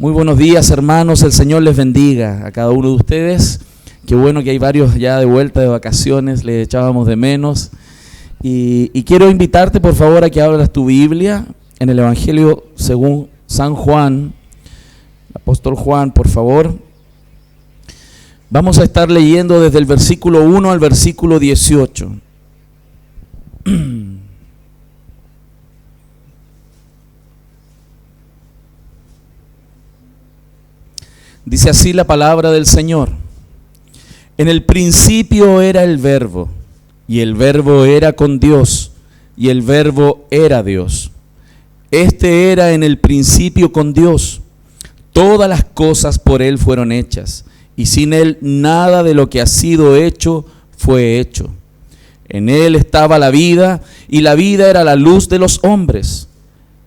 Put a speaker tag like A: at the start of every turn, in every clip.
A: Muy buenos días, hermanos, el Señor les bendiga a cada uno de ustedes. Qué bueno que hay varios ya de vuelta de vacaciones, les echábamos de menos. Y quiero invitarte, por favor, a que abras tu Biblia en el Evangelio según San Juan, el apóstol Juan, por favor. Vamos a estar leyendo desde el versículo 1 al versículo 18. Dice así la palabra del Señor. En el principio era el Verbo, y el Verbo era con Dios, y el Verbo era Dios. Este era en el principio con Dios. Todas las cosas por Él fueron hechas, y sin Él nada de lo que ha sido hecho fue hecho. En Él estaba la vida, y la vida era la luz de los hombres.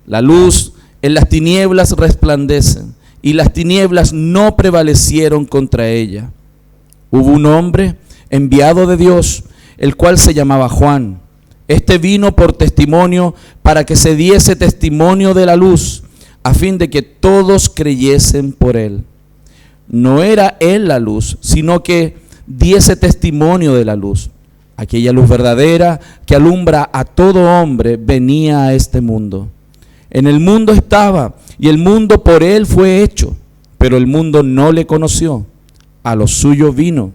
A: La luz en las tinieblas resplandece, y las tinieblas no prevalecieron contra ella. Hubo un hombre enviado de Dios, el cual se llamaba Juan. Este vino por testimonio para que se diese testimonio de la luz, a fin de que todos creyesen por él. No era él la luz, sino que diese testimonio de la luz. Aquella luz verdadera que alumbra a todo hombre venía a este mundo. En el mundo estaba, y el mundo por él fue hecho, pero el mundo no le conoció. A los suyos vino,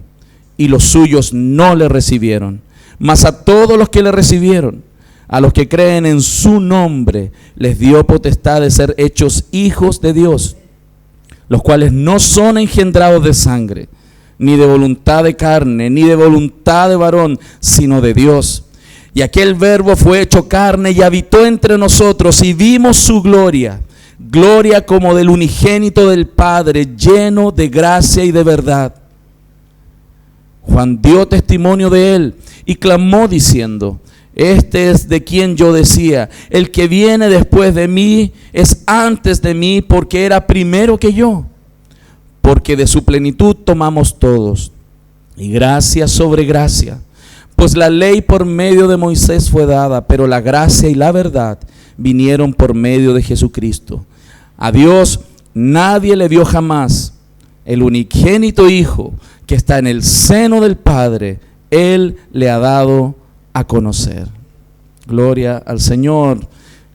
A: y los suyos no le recibieron. Mas a todos los que le recibieron, a los que creen en su nombre, les dio potestad de ser hechos hijos de Dios, los cuales no son engendrados de sangre, ni de voluntad de carne, ni de voluntad de varón, sino de Dios. Y aquel Verbo fue hecho carne y habitó entre nosotros, y vimos su gloria, gloria como del unigénito del Padre, lleno de gracia y de verdad. Juan dio testimonio de él y clamó diciendo: este es de quien yo decía, el que viene después de mí es antes de mí, porque era primero que yo. Porque de su plenitud tomamos todos, y gracia sobre gracia. Pues la ley por medio de Moisés fue dada, pero la gracia y la verdad vinieron por medio de Jesucristo. A Dios nadie le vio jamás. El unigénito Hijo que está en el seno del Padre, Él le ha dado a conocer. Gloria al Señor.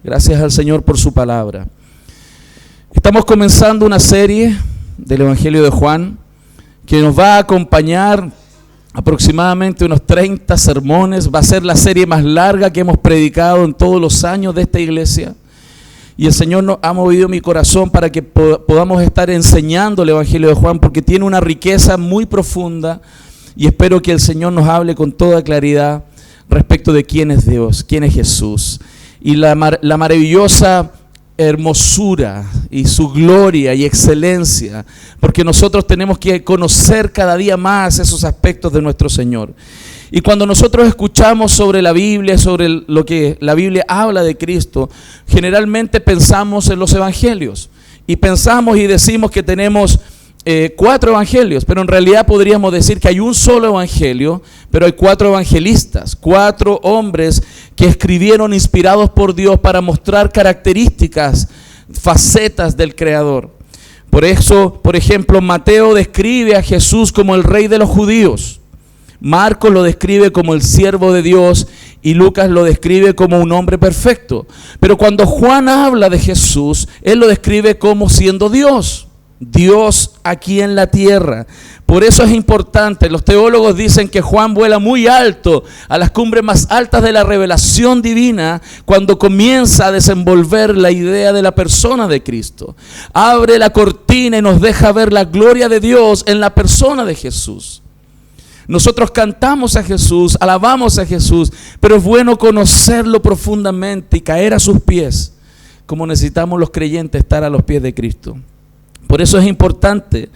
A: Gracias al Señor por su palabra. Estamos comenzando una serie del Evangelio de Juan que nos va a acompañar aproximadamente unos 30 sermones. Va a ser la serie más larga que hemos predicado en todos los años de esta iglesia. Y el Señor nos ha movido mi corazón para que podamos estar enseñando el Evangelio de Juan, porque tiene una riqueza muy profunda, y espero que el Señor nos hable con toda claridad respecto de quién es Dios, quién es Jesús, y la maravillosa hermosura y su gloria y excelencia, porque nosotros tenemos que conocer cada día más esos aspectos de nuestro Señor. Y cuando nosotros escuchamos sobre la Biblia, sobre lo que la Biblia habla de Cristo, generalmente pensamos en los evangelios, y pensamos y decimos que tenemos 4 evangelios, pero en realidad podríamos decir que hay un solo evangelio, pero hay 4 evangelistas, 4 hombres que escribieron inspirados por Dios para mostrar características, facetas del Creador. Por eso, por ejemplo, Mateo describe a Jesús como el Rey de los judíos, Marcos lo describe como el siervo de Dios, y Lucas lo describe como un hombre perfecto. Pero cuando Juan habla de Jesús, él lo describe como siendo Dios, Dios aquí en la tierra. Por eso es importante, los teólogos dicen que Juan vuela muy alto, a las cumbres más altas de la revelación divina, cuando comienza a desenvolver la idea de la persona de Cristo. Abre la cortina y nos deja ver la gloria de Dios en la persona de Jesús. Nosotros cantamos a Jesús, alabamos a Jesús, pero es bueno conocerlo profundamente y caer a sus pies, como necesitamos los creyentes estar a los pies de Cristo. Por eso es importante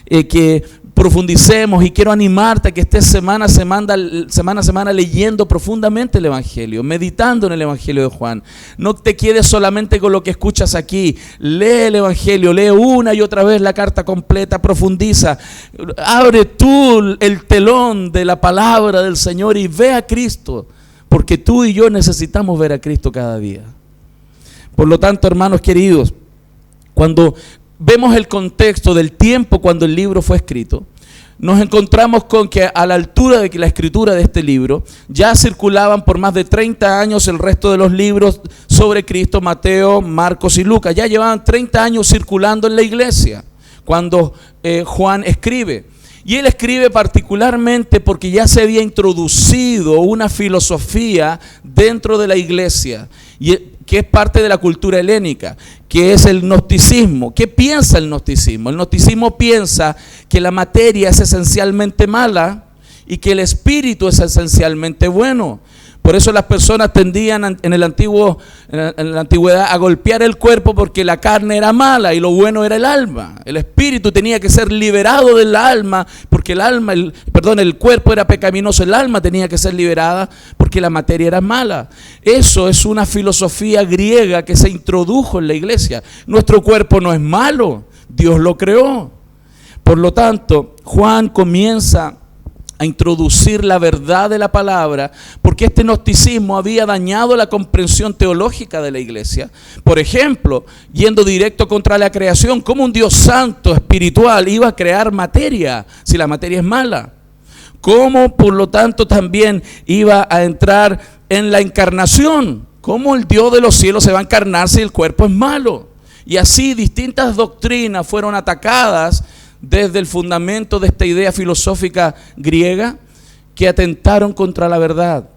A: que profundicemos, y quiero animarte a que estés semana a semana leyendo profundamente el Evangelio, meditando en el Evangelio de Juan. No te quedes solamente con lo que escuchas aquí. Lee el Evangelio, lee una y otra vez la carta completa, profundiza. Abre tú el telón de la palabra del Señor y ve a Cristo, porque tú y yo necesitamos ver a Cristo cada día. Por lo tanto, hermanos queridos, cuando vemos el contexto del tiempo cuando el libro fue escrito, nos encontramos con que a la altura de la escritura de este libro ya circulaban por más de 30 años el resto de los libros sobre Cristo, Mateo, Marcos y Lucas. Ya llevaban 30 años circulando en la iglesia cuando Juan escribe. Y él escribe particularmente porque ya se había introducido una filosofía dentro de la iglesia, que es parte de la cultura helénica, que es el gnosticismo. ¿Qué piensa el gnosticismo? El gnosticismo piensa que la materia es esencialmente mala y que el espíritu es esencialmente bueno. Por eso las personas tendían en la antigüedad a golpear el cuerpo porque la carne era mala y lo bueno era el alma. El espíritu tenía que ser liberado del alma porque el cuerpo era pecaminoso, el alma tenía que ser liberada porque la materia era mala. Eso es una filosofía griega que se introdujo en la iglesia. Nuestro cuerpo no es malo, Dios lo creó. Por lo tanto, Juan comienza a introducir la verdad de la palabra, porque este gnosticismo había dañado la comprensión teológica de la iglesia. Por ejemplo, yendo directo contra la creación, ¿cómo un Dios santo, espiritual, iba a crear materia si la materia es mala? ¿Cómo, por lo tanto, también iba a entrar en la encarnación? ¿Cómo el Dios de los cielos se va a encarnar si el cuerpo es malo? Y así distintas doctrinas fueron atacadas desde el fundamento de esta idea filosófica griega, que atentaron contra la verdad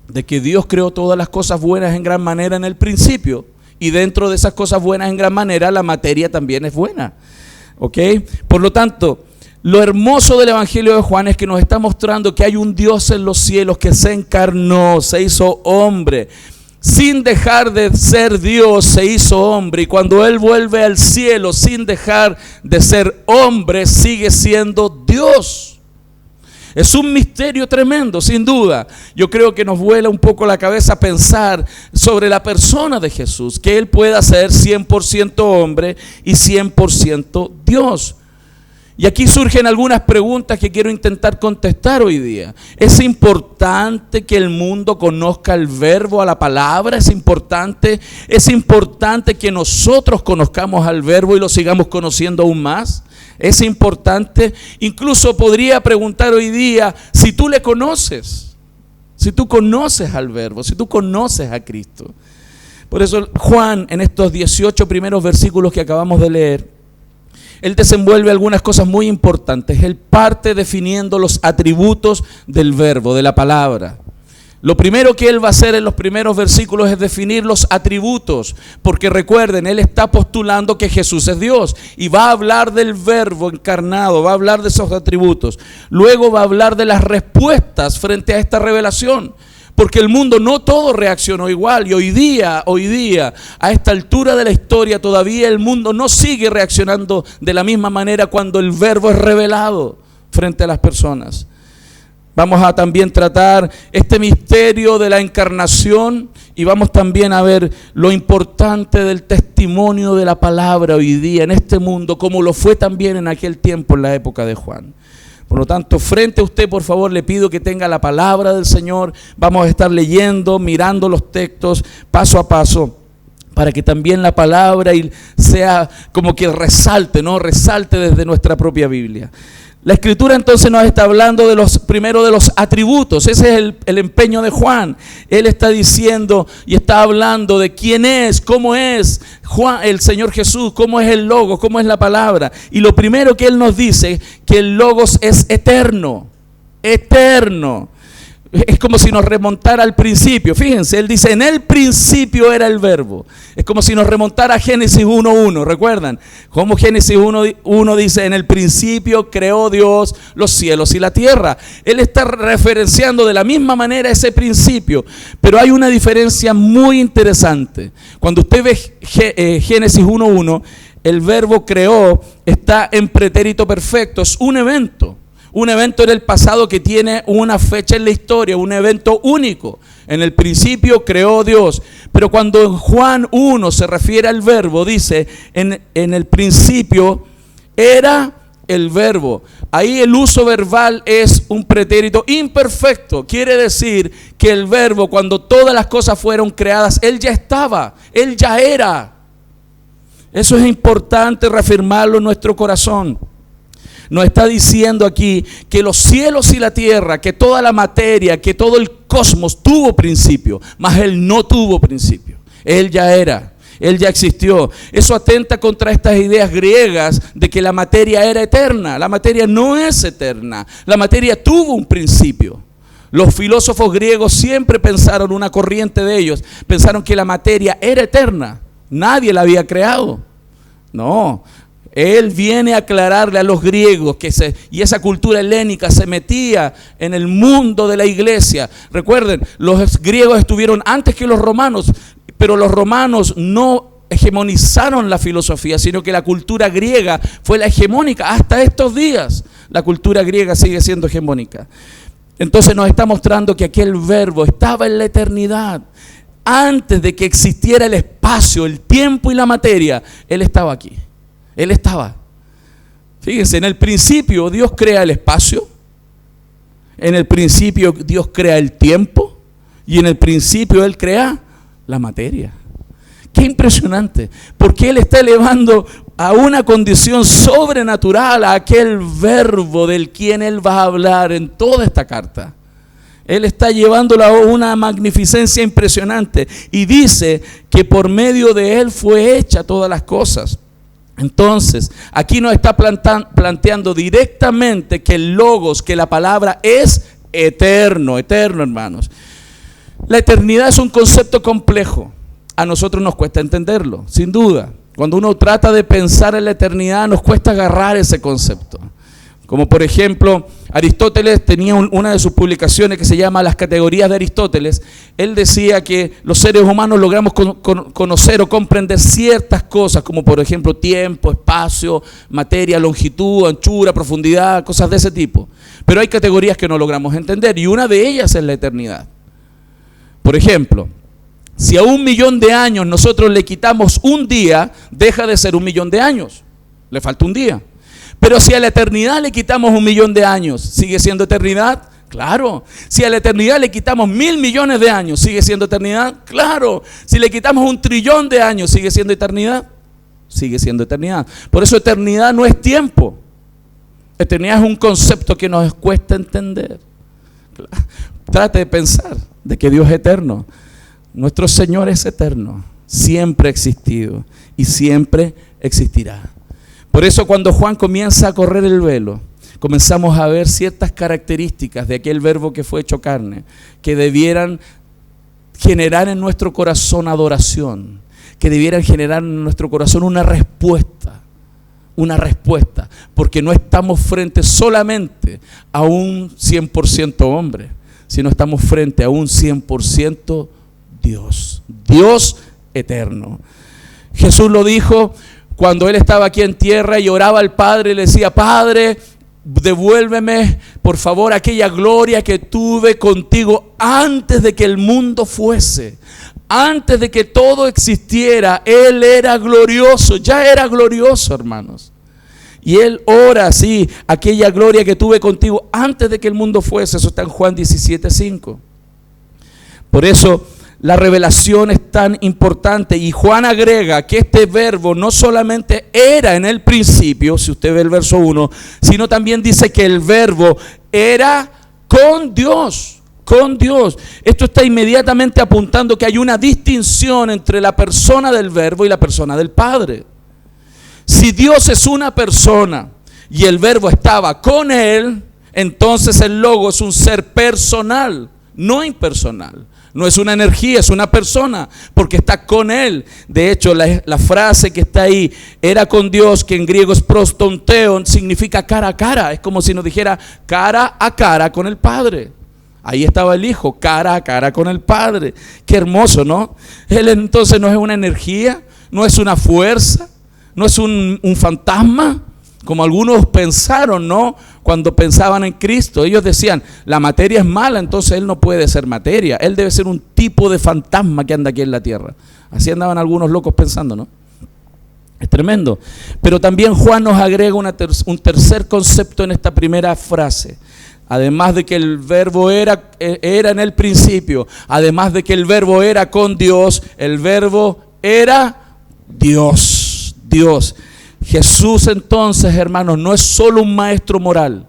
A: de que Dios creó todas las cosas buenas en gran manera en el principio, y dentro de esas cosas buenas en gran manera la materia también es buena. ¿Ok? Por lo tanto, lo hermoso del Evangelio de Juan es que nos está mostrando que hay un Dios en los cielos que se encarnó, se hizo hombre. Sin dejar de ser Dios, se hizo hombre. Y cuando Él vuelve al cielo, sin dejar de ser hombre, sigue siendo Dios. Es un misterio tremendo, sin duda. Yo creo que nos vuela un poco la cabeza pensar sobre la persona de Jesús, que Él pueda ser 100% hombre y 100% Dios. Y aquí surgen algunas preguntas que quiero intentar contestar hoy día. ¿Es importante que el mundo conozca el verbo, a la palabra? ¿Es importante que nosotros conozcamos al verbo y lo sigamos conociendo aún más? ¿Es importante? Incluso podría preguntar hoy día, si tú le conoces, si tú conoces al verbo, si tú conoces a Cristo. Por eso Juan, en estos 18 primeros versículos que acabamos de leer, él desenvuelve algunas cosas muy importantes. Él parte definiendo los atributos del verbo, de la palabra. Lo primero que él va a hacer en los primeros versículos es definir los atributos, porque recuerden, él está postulando que Jesús es Dios y va a hablar del verbo encarnado, va a hablar de esos atributos. Luego va a hablar de las respuestas frente a esta revelación, porque el mundo no todo reaccionó igual, y hoy día, a esta altura de la historia, todavía el mundo no sigue reaccionando de la misma manera cuando el verbo es revelado frente a las personas. Vamos a también tratar este misterio de la encarnación, y vamos también a ver lo importante del testimonio de la palabra hoy día en este mundo, como lo fue también en aquel tiempo en la época de Juan. Por lo tanto, frente a usted, por favor, le pido que tenga la palabra del Señor. Vamos a estar leyendo, mirando los textos paso a paso, para que también la palabra sea como que resalte, ¿no? Resalte desde nuestra propia Biblia. La Escritura entonces nos está hablando primero de los atributos. Ese es el empeño de Juan. Él está diciendo y está hablando de quién es, cómo es Juan, el Señor Jesús, cómo es el Logos, cómo es la palabra. Y lo primero que él nos dice, que el Logos es eterno, eterno. Es como si nos remontara al principio. Fíjense, él dice, en el principio era el verbo. Es como si nos remontara a Génesis 1:1, ¿recuerdan? Como Génesis 1:1 dice, en el principio creó Dios los cielos y la tierra. Él está referenciando de la misma manera ese principio, pero hay una diferencia muy interesante. Cuando usted ve Génesis 1:1, el verbo creó está en pretérito perfecto, es un evento. Un evento en el pasado que tiene una fecha en la historia, un evento único. En el principio creó Dios. Pero cuando en Juan 1 se refiere al verbo, dice, en el principio era el verbo. Ahí el uso verbal es un pretérito imperfecto. Quiere decir que el verbo, cuando todas las cosas fueron creadas, él ya estaba, él ya era. Eso es importante reafirmarlo en nuestro corazón. Nos está diciendo aquí que los cielos y la tierra, que toda la materia, que todo el cosmos tuvo principio, mas Él no tuvo principio. Él ya era, Él ya existió. Eso atenta contra estas ideas griegas de que la materia era eterna. La materia no es eterna. La materia tuvo un principio. Los filósofos griegos siempre pensaron, una corriente de ellos, pensaron que la materia era eterna. Nadie la había creado. No. Él viene a aclararle a los griegos y esa cultura helénica se metía en el mundo de la iglesia. Recuerden, los griegos estuvieron antes que los romanos, pero los romanos no hegemonizaron la filosofía, sino que la cultura griega fue la hegemónica. Hasta estos días la cultura griega sigue siendo hegemónica. Entonces nos está mostrando que aquel verbo estaba en la eternidad. Antes de que existiera el espacio, el tiempo y la materia, Él estaba aquí. Él estaba. Fíjense, en el principio Dios crea el espacio, en el principio Dios crea el tiempo y en el principio Él crea la materia. Qué impresionante, porque Él está elevando a una condición sobrenatural a aquel verbo del quien Él va a hablar en toda esta carta. Él está llevándolo a una magnificencia impresionante y dice que por medio de Él fue hecha todas las cosas. Entonces, aquí nos está planteando directamente que el logos, que la palabra es eterno, eterno, hermanos. La eternidad es un concepto complejo. A nosotros nos cuesta entenderlo, sin duda. Cuando uno trata de pensar en la eternidad, nos cuesta agarrar ese concepto. Como por ejemplo, Aristóteles tenía una de sus publicaciones que se llama Las categorías de Aristóteles. Él decía que los seres humanos logramos conocer o comprender ciertas cosas, como por ejemplo tiempo, espacio, materia, longitud, anchura, profundidad, cosas de ese tipo. Pero hay categorías que no logramos entender y una de ellas es la eternidad. Por ejemplo, si a 1.000.000 de años nosotros le quitamos un día, deja de ser 1.000.000 de años. Le falta un día. Pero si a la eternidad le quitamos 1.000.000 de años, ¿sigue siendo eternidad? Claro. Si a la eternidad le quitamos 1.000.000.000 de años, ¿sigue siendo eternidad? Claro. Si le quitamos 1.000.000.000.000 de años, ¿sigue siendo eternidad? Sigue siendo eternidad. Por eso eternidad no es tiempo. Eternidad es un concepto que nos cuesta entender. Trate de pensar de que Dios es eterno. Nuestro Señor es eterno. Siempre ha existido y siempre existirá. Por eso cuando Juan comienza a correr el velo, comenzamos a ver ciertas características de aquel verbo que fue hecho carne, que debieran generar en nuestro corazón adoración, que debieran generar en nuestro corazón una respuesta, porque no estamos frente solamente a un 100% hombre, sino estamos frente a un 100% Dios, Dios eterno. Jesús lo dijo cuando Él estaba aquí en tierra y oraba al Padre y le decía: Padre, devuélveme por favor aquella gloria que tuve contigo antes de que el mundo fuese. Antes de que todo existiera, Él era glorioso, ya era glorioso, hermanos. Y Él ora así, aquella gloria que tuve contigo antes de que el mundo fuese. Eso está en Juan 17:5. Por eso la revelación es tan importante, y Juan agrega que este verbo no solamente era en el principio, si usted ve el verso 1, sino también dice que el verbo era con Dios, con Dios. Esto está inmediatamente apuntando que hay una distinción entre la persona del verbo y la persona del Padre. Si Dios es una persona y el verbo estaba con Él, entonces el Logos es un ser personal, no impersonal. No es una energía, es una persona, porque está con Él. De hecho, la frase que está ahí, era con Dios, que en griego es prostonteon, significa cara a cara. Es como si nos dijera cara a cara con el Padre. Ahí estaba el Hijo, cara a cara con el Padre. Qué hermoso, ¿no? Él entonces no es una energía, no es una fuerza, no es un fantasma, como algunos pensaron, ¿no? Cuando pensaban en Cristo, ellos decían: la materia es mala, entonces Él no puede ser materia. Él debe ser un tipo de fantasma que anda aquí en la tierra. Así andaban algunos locos pensando, ¿no? Es tremendo. Pero también Juan nos agrega un tercer concepto en esta primera frase. Además de que el verbo era en el principio, además de que el verbo era con Dios, el verbo era Dios. Dios. Jesús entonces, hermanos, no es solo un maestro moral.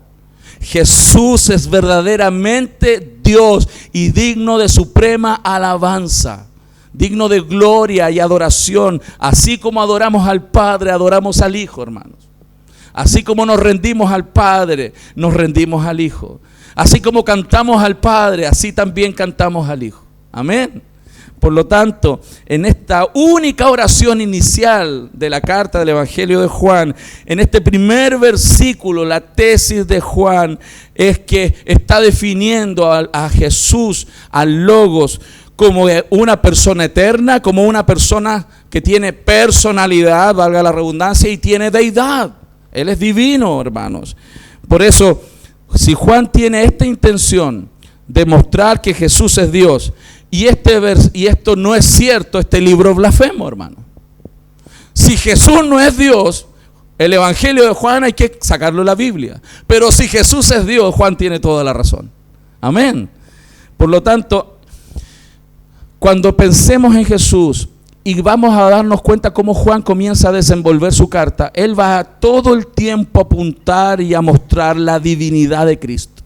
A: Jesús es verdaderamente Dios y digno de suprema alabanza, digno de gloria y adoración. Así como adoramos al Padre, adoramos al Hijo, hermanos. Así como nos rendimos al Padre, nos rendimos al Hijo. Así como cantamos al Padre, así también cantamos al Hijo. Amén. Por lo tanto, en esta única oración inicial de la carta del Evangelio de Juan, en este primer versículo, la tesis de Juan es que está definiendo a Jesús, al Logos, como una persona eterna, como una persona que tiene personalidad, valga la redundancia, y tiene deidad. Él es divino, hermanos. Por eso, si Juan tiene esta intención de mostrar que Jesús es Dios, y esto no es cierto, este libro es blasfemo, hermano. Si Jesús no es Dios, el Evangelio de Juan hay que sacarlo de la Biblia. Pero si Jesús es Dios, Juan tiene toda la razón. Amén. Por lo tanto, cuando pensemos en Jesús y vamos a darnos cuenta cómo Juan comienza a desenvolver su carta, él va todo el tiempo a apuntar y a mostrar la divinidad de Cristo,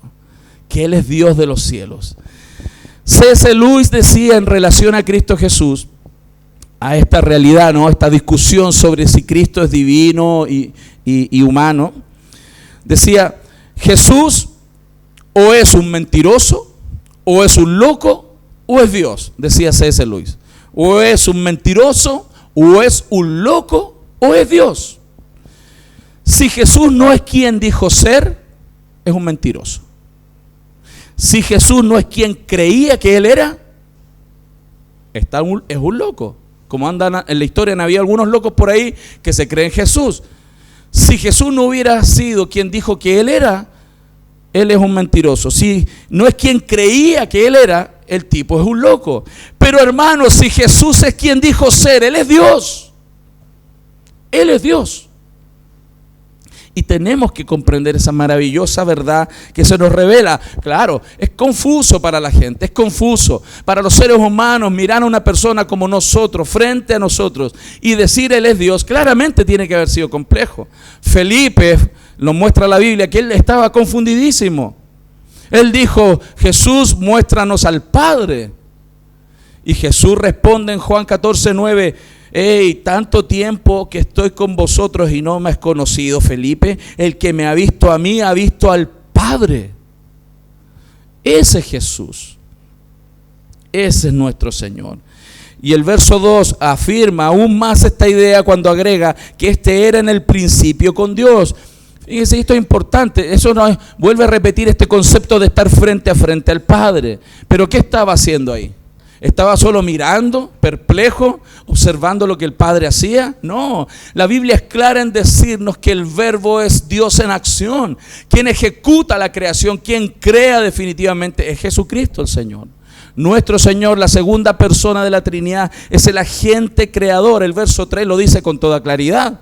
A: que Él es Dios de los cielos. C.S. Lewis decía en relación a Cristo Jesús, a esta realidad, ¿no? Esta discusión sobre si Cristo es divino y humano, decía: Jesús o es un mentiroso, o es un loco, o es Dios, decía C.S. Lewis. O es un mentiroso, o es un loco, o es Dios. Si Jesús no es quien dijo ser, es un mentiroso. Si Jesús no es quien creía que Él era, es un loco. Como andan en la historia, había algunos locos por ahí que se creen Jesús. Si Jesús no hubiera sido quien dijo que Él era, Él es un mentiroso. Si no es quien creía que Él era, el tipo es un loco. Pero hermanos, si Jesús es quien dijo ser, Él es Dios. Él es Dios. Y tenemos que comprender esa maravillosa verdad que se nos revela. Claro, es confuso para la gente, es confuso. Para los seres humanos, mirar a una persona como nosotros, frente a nosotros, y decir Él es Dios, claramente tiene que haber sido complejo. Felipe, lo muestra la Biblia, que él estaba confundidísimo. Él dijo: Jesús, muéstranos al Padre. Y Jesús responde en Juan 14:9: hey, tanto tiempo que estoy con vosotros y no me has conocido, Felipe. El que me ha visto a mí, ha visto al Padre. Ese es Jesús. Ese es nuestro Señor. Y el verso 2 afirma aún más esta idea cuando agrega que este era en el principio con Dios. Fíjense, esto es importante. Eso vuelve a repetir este concepto de estar frente a frente al Padre. Pero ¿qué estaba haciendo ahí? ¿Estaba solo mirando, perplejo, observando lo que el Padre hacía? No, la Biblia es clara en decirnos que el Verbo es Dios en acción. Quien ejecuta la creación, quien crea definitivamente es Jesucristo el Señor. Nuestro Señor, la segunda persona de la Trinidad, es el agente creador. El verso 3 lo dice con toda claridad.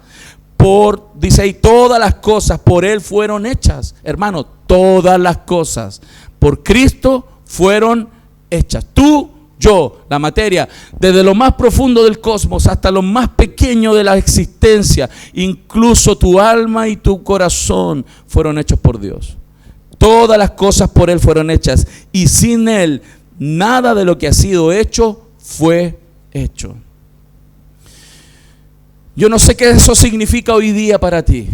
A: Dice ahí, todas las cosas por Él fueron hechas. Hermano, todas las cosas por Cristo fueron hechas. Tú, yo, la materia, desde lo más profundo del cosmos hasta lo más pequeño de la existencia, incluso tu alma y tu corazón fueron hechos por Dios. Todas las cosas por Él fueron hechas, y sin Él nada de lo que ha sido hecho fue hecho. Yo no sé qué eso significa hoy día para ti.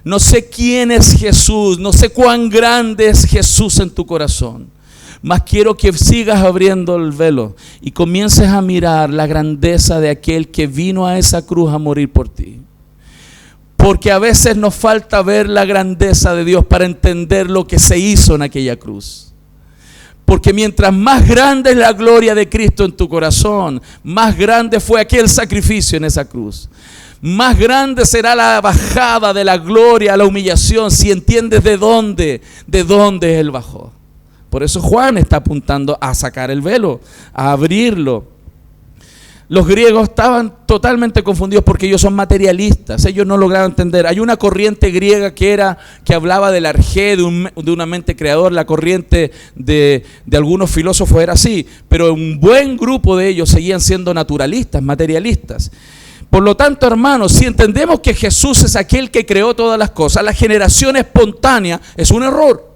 A: No sé quién es Jesús, no sé cuán grande es Jesús en tu corazón. Mas quiero que sigas abriendo el velo y comiences a mirar la grandeza de aquel que vino a esa cruz a morir por ti. Porque a veces nos falta ver la grandeza de Dios para entender lo que se hizo en aquella cruz. Porque mientras más grande es la gloria de Cristo en tu corazón, más grande fue aquel sacrificio en esa cruz. Más grande será la bajada de la gloria a la humillación si entiendes de dónde Él bajó. Por eso Juan está apuntando a sacar el velo, a abrirlo. Los griegos estaban totalmente confundidos porque ellos son materialistas, ellos no lograron entender. Hay una corriente griega que hablaba del arjé, de una mente creadora. La corriente de algunos filósofos era así, pero un buen grupo de ellos seguían siendo naturalistas, materialistas. Por lo tanto, hermanos, si entendemos que Jesús es aquel que creó todas las cosas, la generación espontánea es un error.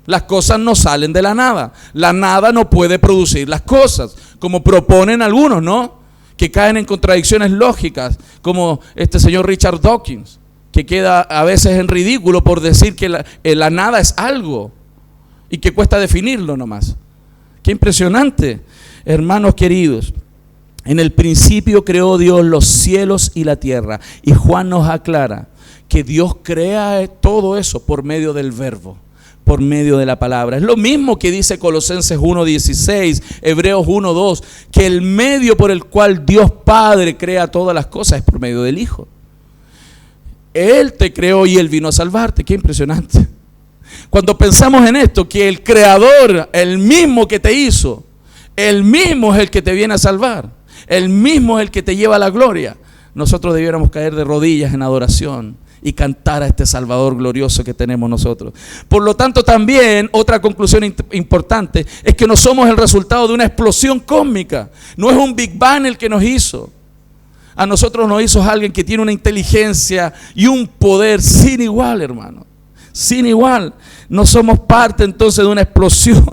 A: Las cosas no salen de la nada. La nada no puede producir las cosas, como proponen algunos, ¿no? Que caen en contradicciones lógicas, como este señor Richard Dawkins, que queda a veces en ridículo por decir que la nada es algo y que cuesta definirlo nomás. Qué impresionante, hermanos queridos. En el principio creó Dios los cielos y la tierra. Y Juan nos aclara que Dios crea todo eso por medio del verbo, por medio de la palabra. Es lo mismo que dice Colosenses 1:16, Hebreos 1:2, que el medio por el cual Dios Padre crea todas las cosas es por medio del Hijo. Él te creó y Él vino a salvarte. Qué impresionante. Cuando pensamos en esto, que el Creador, el mismo que te hizo, el mismo es el que te viene a salvar, el mismo es el que te lleva a la gloria, nosotros debiéramos caer de rodillas en adoración y cantar a este Salvador glorioso que tenemos nosotros. Por lo tanto, también otra conclusión importante es que no somos el resultado de una explosión cósmica. No es un Big Bang el que nos hizo. A nosotros nos hizo alguien que tiene una inteligencia y un poder sin igual, hermano. Sin igual. No somos parte entonces de una explosión.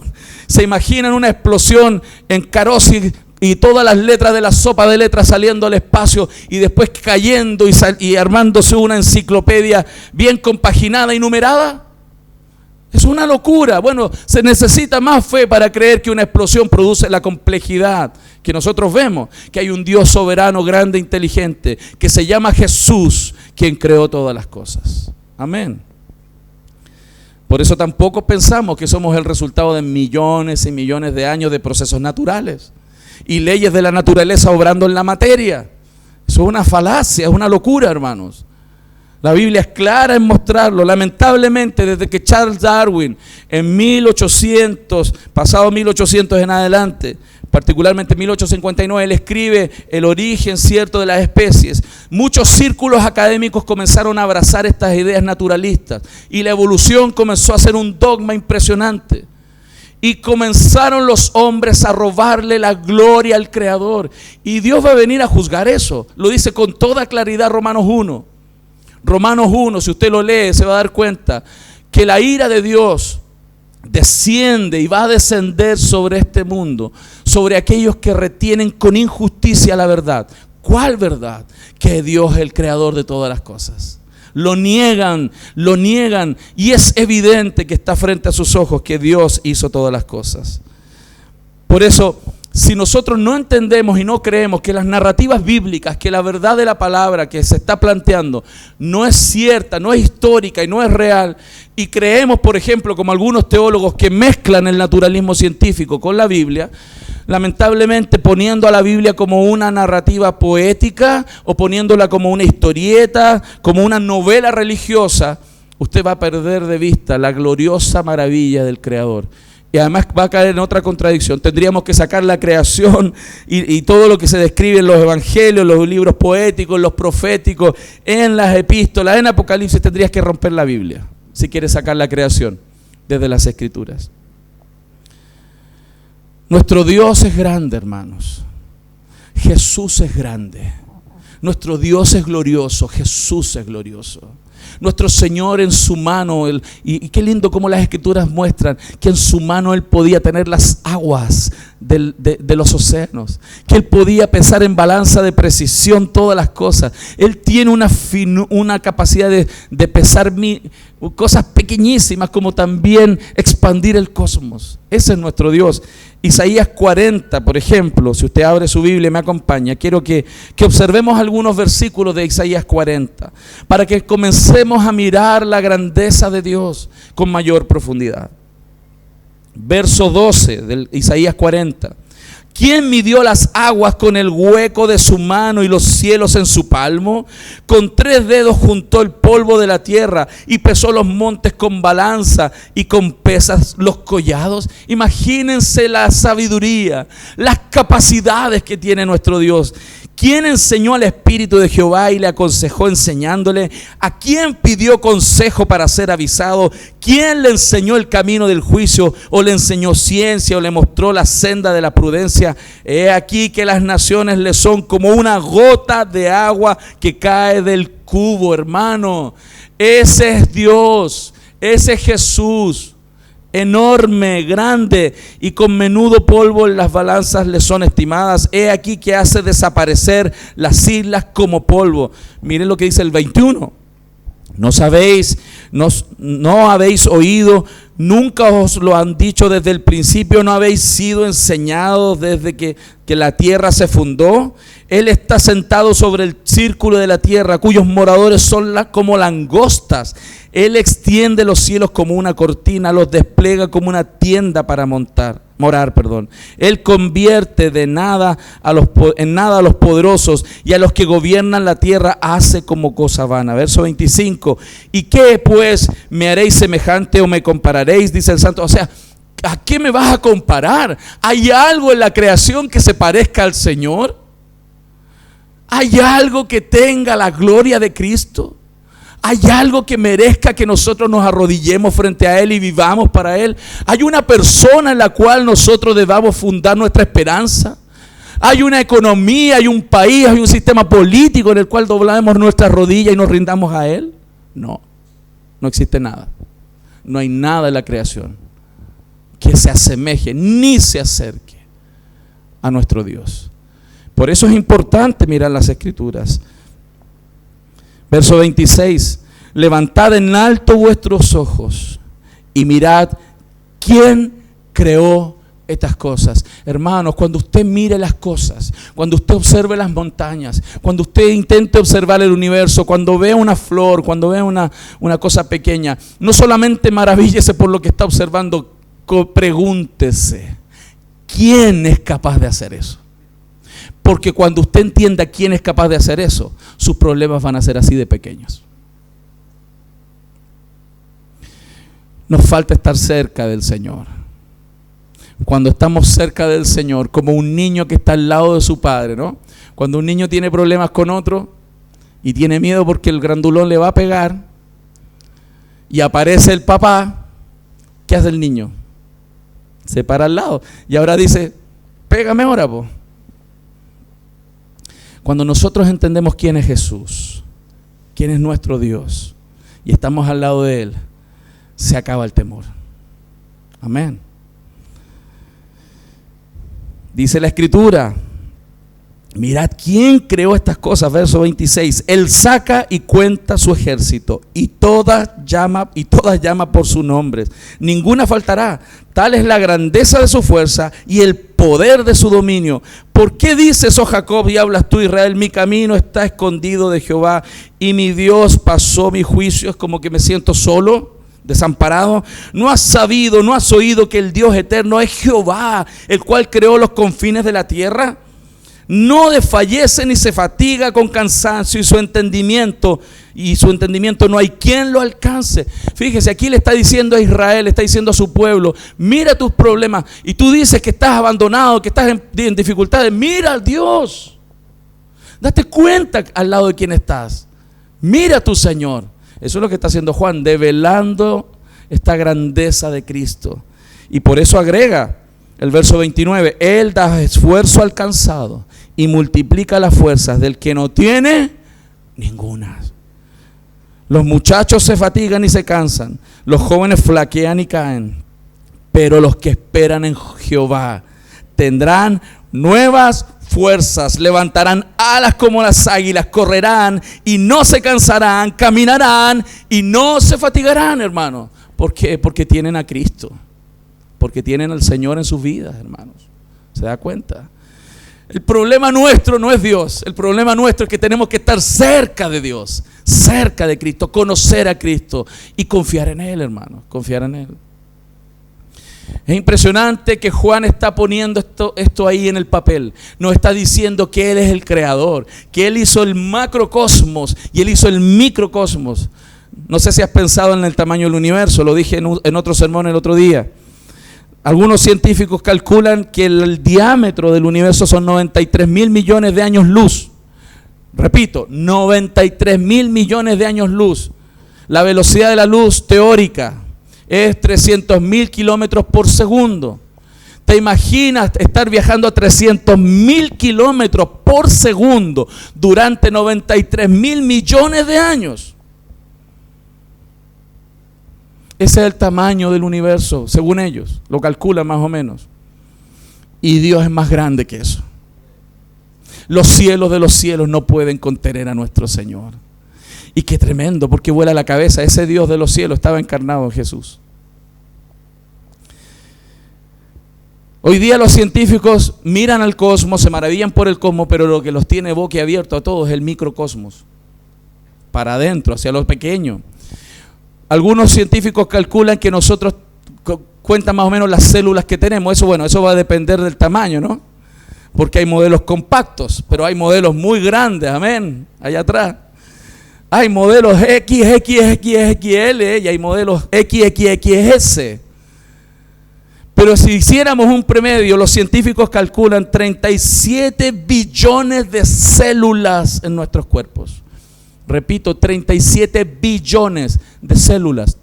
A: ¿Se imaginan una explosión en Carosi y todas las letras de la sopa de letras saliendo al espacio y después cayendo y armándose una enciclopedia bien compaginada y numerada? Es una locura. Bueno, se necesita más fe para creer que una explosión produce la complejidad que nosotros vemos, que hay un Dios soberano, grande, inteligente, que se llama Jesús, quien creó todas las cosas. Amén. Por eso tampoco pensamos que somos el resultado de millones y millones de años de procesos naturales y leyes de la naturaleza obrando en la materia. Eso es una falacia, es una locura, hermanos. La Biblia es clara en mostrarlo. Lamentablemente, desde que Charles Darwin en 1800, pasado 1800 en adelante, particularmente en 1859, él escribe el origen cierto de las especies. Muchos círculos académicos comenzaron a abrazar estas ideas naturalistas y la evolución comenzó a ser un dogma impresionante. Y comenzaron los hombres a robarle la gloria al Creador. Y Dios va a venir a juzgar eso. Lo dice con toda claridad Romanos 1. Romanos 1, si usted lo lee, se va a dar cuenta que la ira de Dios desciende y va a descender sobre este mundo, sobre aquellos que retienen con injusticia la verdad. ¿Cuál verdad? Que Dios es el creador de todas las cosas. Lo niegan y es evidente que está frente a sus ojos que Dios hizo todas las cosas. Por eso, si nosotros no entendemos y no creemos que las narrativas bíblicas, que la verdad de la palabra que se está planteando no es cierta, no es histórica y no es real, y creemos, por ejemplo, como algunos teólogos que mezclan el naturalismo científico con la Biblia, lamentablemente poniendo a la Biblia como una narrativa poética o poniéndola como una historieta, como una novela religiosa, usted va a perder de vista la gloriosa maravilla del Creador. Y además va a caer en otra contradicción. Tendríamos que sacar la creación y todo lo que se describe en los evangelios, los libros poéticos, los proféticos, en las epístolas, en Apocalipsis. Tendrías que romper la Biblia si quieres sacar la creación desde las Escrituras. Nuestro Dios es grande, hermanos. Jesús es grande. Nuestro Dios es glorioso. Jesús es glorioso. Nuestro Señor en su mano, y qué lindo como las Escrituras muestran que en su mano Él podía tener las aguas de los océanos, que Él podía pesar en balanza de precisión todas las cosas. Él tiene una capacidad de pesar cosas pequeñísimas, como también expandir el cosmos. Ese es nuestro Dios. Isaías 40, por ejemplo, si usted abre su Biblia y me acompaña, quiero que observemos algunos versículos de Isaías 40, para que comencemos a mirar la grandeza de Dios con mayor profundidad. Verso 12 de Isaías 40. ¿Quién midió las aguas con el hueco de su mano y los cielos en su palmo? Con 3 dedos juntó el polvo de la tierra y pesó los montes con balanza y con pesas los collados. Imagínense la sabiduría, las capacidades que tiene nuestro Dios. ¿Quién enseñó al Espíritu de Jehová y le aconsejó enseñándole? ¿A quién pidió consejo para ser avisado? ¿Quién le enseñó el camino del juicio? ¿O le enseñó ciencia? ¿O le mostró la senda de la prudencia? He aquí que las naciones le son como una gota de agua que cae del cubo, hermano. Ese es Dios, ese es Jesús. Enorme, grande y con menudo polvo en las balanzas le son estimadas. He aquí que hace desaparecer las islas como polvo. Miren lo que dice el 21. No sabéis, no habéis oído, nunca os lo han dicho desde el principio, no habéis sido enseñados desde que la tierra se fundó. Él está sentado sobre el círculo de la tierra, cuyos moradores son como langostas. Él extiende los cielos como una cortina, los despliega como una tienda para morar. Él convierte en nada a los poderosos, y a los que gobiernan la tierra hace como cosa vana. Verso 25. ¿Y qué pues me haréis semejante o me compararéis? Dice el santo. O sea, ¿a qué me vas a comparar? ¿Hay algo en la creación que se parezca al Señor? ¿Hay algo que tenga la gloria de Cristo? ¿Hay algo que merezca que nosotros nos arrodillemos frente a Él y vivamos para Él? ¿Hay una persona en la cual nosotros debamos fundar nuestra esperanza? ¿Hay una economía, hay un país, hay un sistema político en el cual doblamos nuestras rodillas y nos rindamos a Él? No, no existe nada. No hay nada en la creación que se asemeje ni se acerque a nuestro Dios. Por eso es importante mirar las Escrituras. Verso 26, levantad en alto vuestros ojos y mirad quién creó estas cosas. Hermanos, cuando usted mire las cosas, cuando usted observe las montañas, cuando usted intente observar el universo, cuando vea una flor, cuando vea una cosa pequeña, no solamente maravíllese por lo que está observando, pregúntese, ¿quién es capaz de hacer eso? Porque cuando usted entienda quién es capaz de hacer eso, sus problemas van a ser así de pequeños. Nos falta estar cerca del Señor. Cuando estamos cerca del Señor, como un niño que está al lado de su padre, ¿no? Cuando un niño tiene problemas con otro y tiene miedo porque el grandulón le va a pegar y aparece el papá, ¿qué hace el niño? Se para al lado y ahora dice, pégame ahora, po. Cuando nosotros entendemos quién es Jesús, quién es nuestro Dios, y estamos al lado de Él, se acaba el temor. Amén. Dice la Escritura, mirad quién creó estas cosas, verso 26. Él saca y cuenta su ejército, y todas llama por su nombre. Ninguna faltará. Tal es la grandeza de su fuerza y el poder de su dominio. ¿Por qué dices, oh Jacob, y hablas tú, Israel? Mi camino está escondido de Jehová, y mi Dios pasó mis juicios. Como que me siento solo, desamparado. ¿No has sabido, no has oído que el Dios eterno es Jehová, el cual creó los confines de la tierra? No desfallece ni se fatiga con cansancio, y su entendimiento no hay quien lo alcance. Fíjese, aquí le está diciendo a Israel, le está diciendo a su pueblo, mira tus problemas, y tú dices que estás abandonado, que estás en dificultades. Mira a Dios, date cuenta al lado de quién estás, mira a tu Señor. Eso es lo que está haciendo Juan, develando esta grandeza de Cristo. Y por eso agrega el verso 29, Él da esfuerzo al cansado y multiplica las fuerzas del que no tiene ninguna. Los muchachos se fatigan y se cansan, los jóvenes flaquean y caen, pero los que esperan en Jehová tendrán nuevas fuerzas, levantarán alas como las águilas, correrán y no se cansarán, caminarán y no se fatigarán, hermano. ¿Por qué? Porque tienen a Cristo, porque tienen al Señor en sus vidas, hermanos. ¿Se da cuenta? El problema nuestro no es Dios, el problema nuestro es que tenemos que estar cerca de Dios, cerca de Cristo, conocer a Cristo y confiar en Él, hermano, confiar en Él. Es impresionante que Juan está poniendo esto ahí en el papel. Nos está diciendo que Él es el creador, que Él hizo el macrocosmos y Él hizo el microcosmos. No sé si has pensado en el tamaño del universo, lo dije en otro sermón el otro día. Algunos científicos calculan que el diámetro del universo son 93.000 millones de años luz. Repito, 93.000 millones de años luz. La velocidad de la luz teórica es 300.000 kilómetros por segundo. ¿Te imaginas estar viajando a 300.000 kilómetros por segundo durante 93.000 millones de años? Ese es el tamaño del universo, según ellos, lo calculan más o menos. Y Dios es más grande que eso. Los cielos de los cielos no pueden contener a nuestro Señor. Y qué tremendo, porque vuela la cabeza. Ese Dios de los cielos estaba encarnado en Jesús. Hoy día los científicos miran al cosmos, se maravillan por el cosmos, pero lo que los tiene boquiabierto a todos es el microcosmos. Para adentro, hacia lo pequeño. Algunos científicos calculan que nosotros, cuentan más o menos las células que tenemos. Eso va a depender del tamaño, ¿no? Porque hay modelos compactos, pero hay modelos muy grandes, amén, allá atrás. Hay modelos XXXXL y hay modelos XXXS. Pero si hiciéramos un promedio, los científicos calculan 37 billones de células en nuestros cuerpos. Repito, 37 billones de células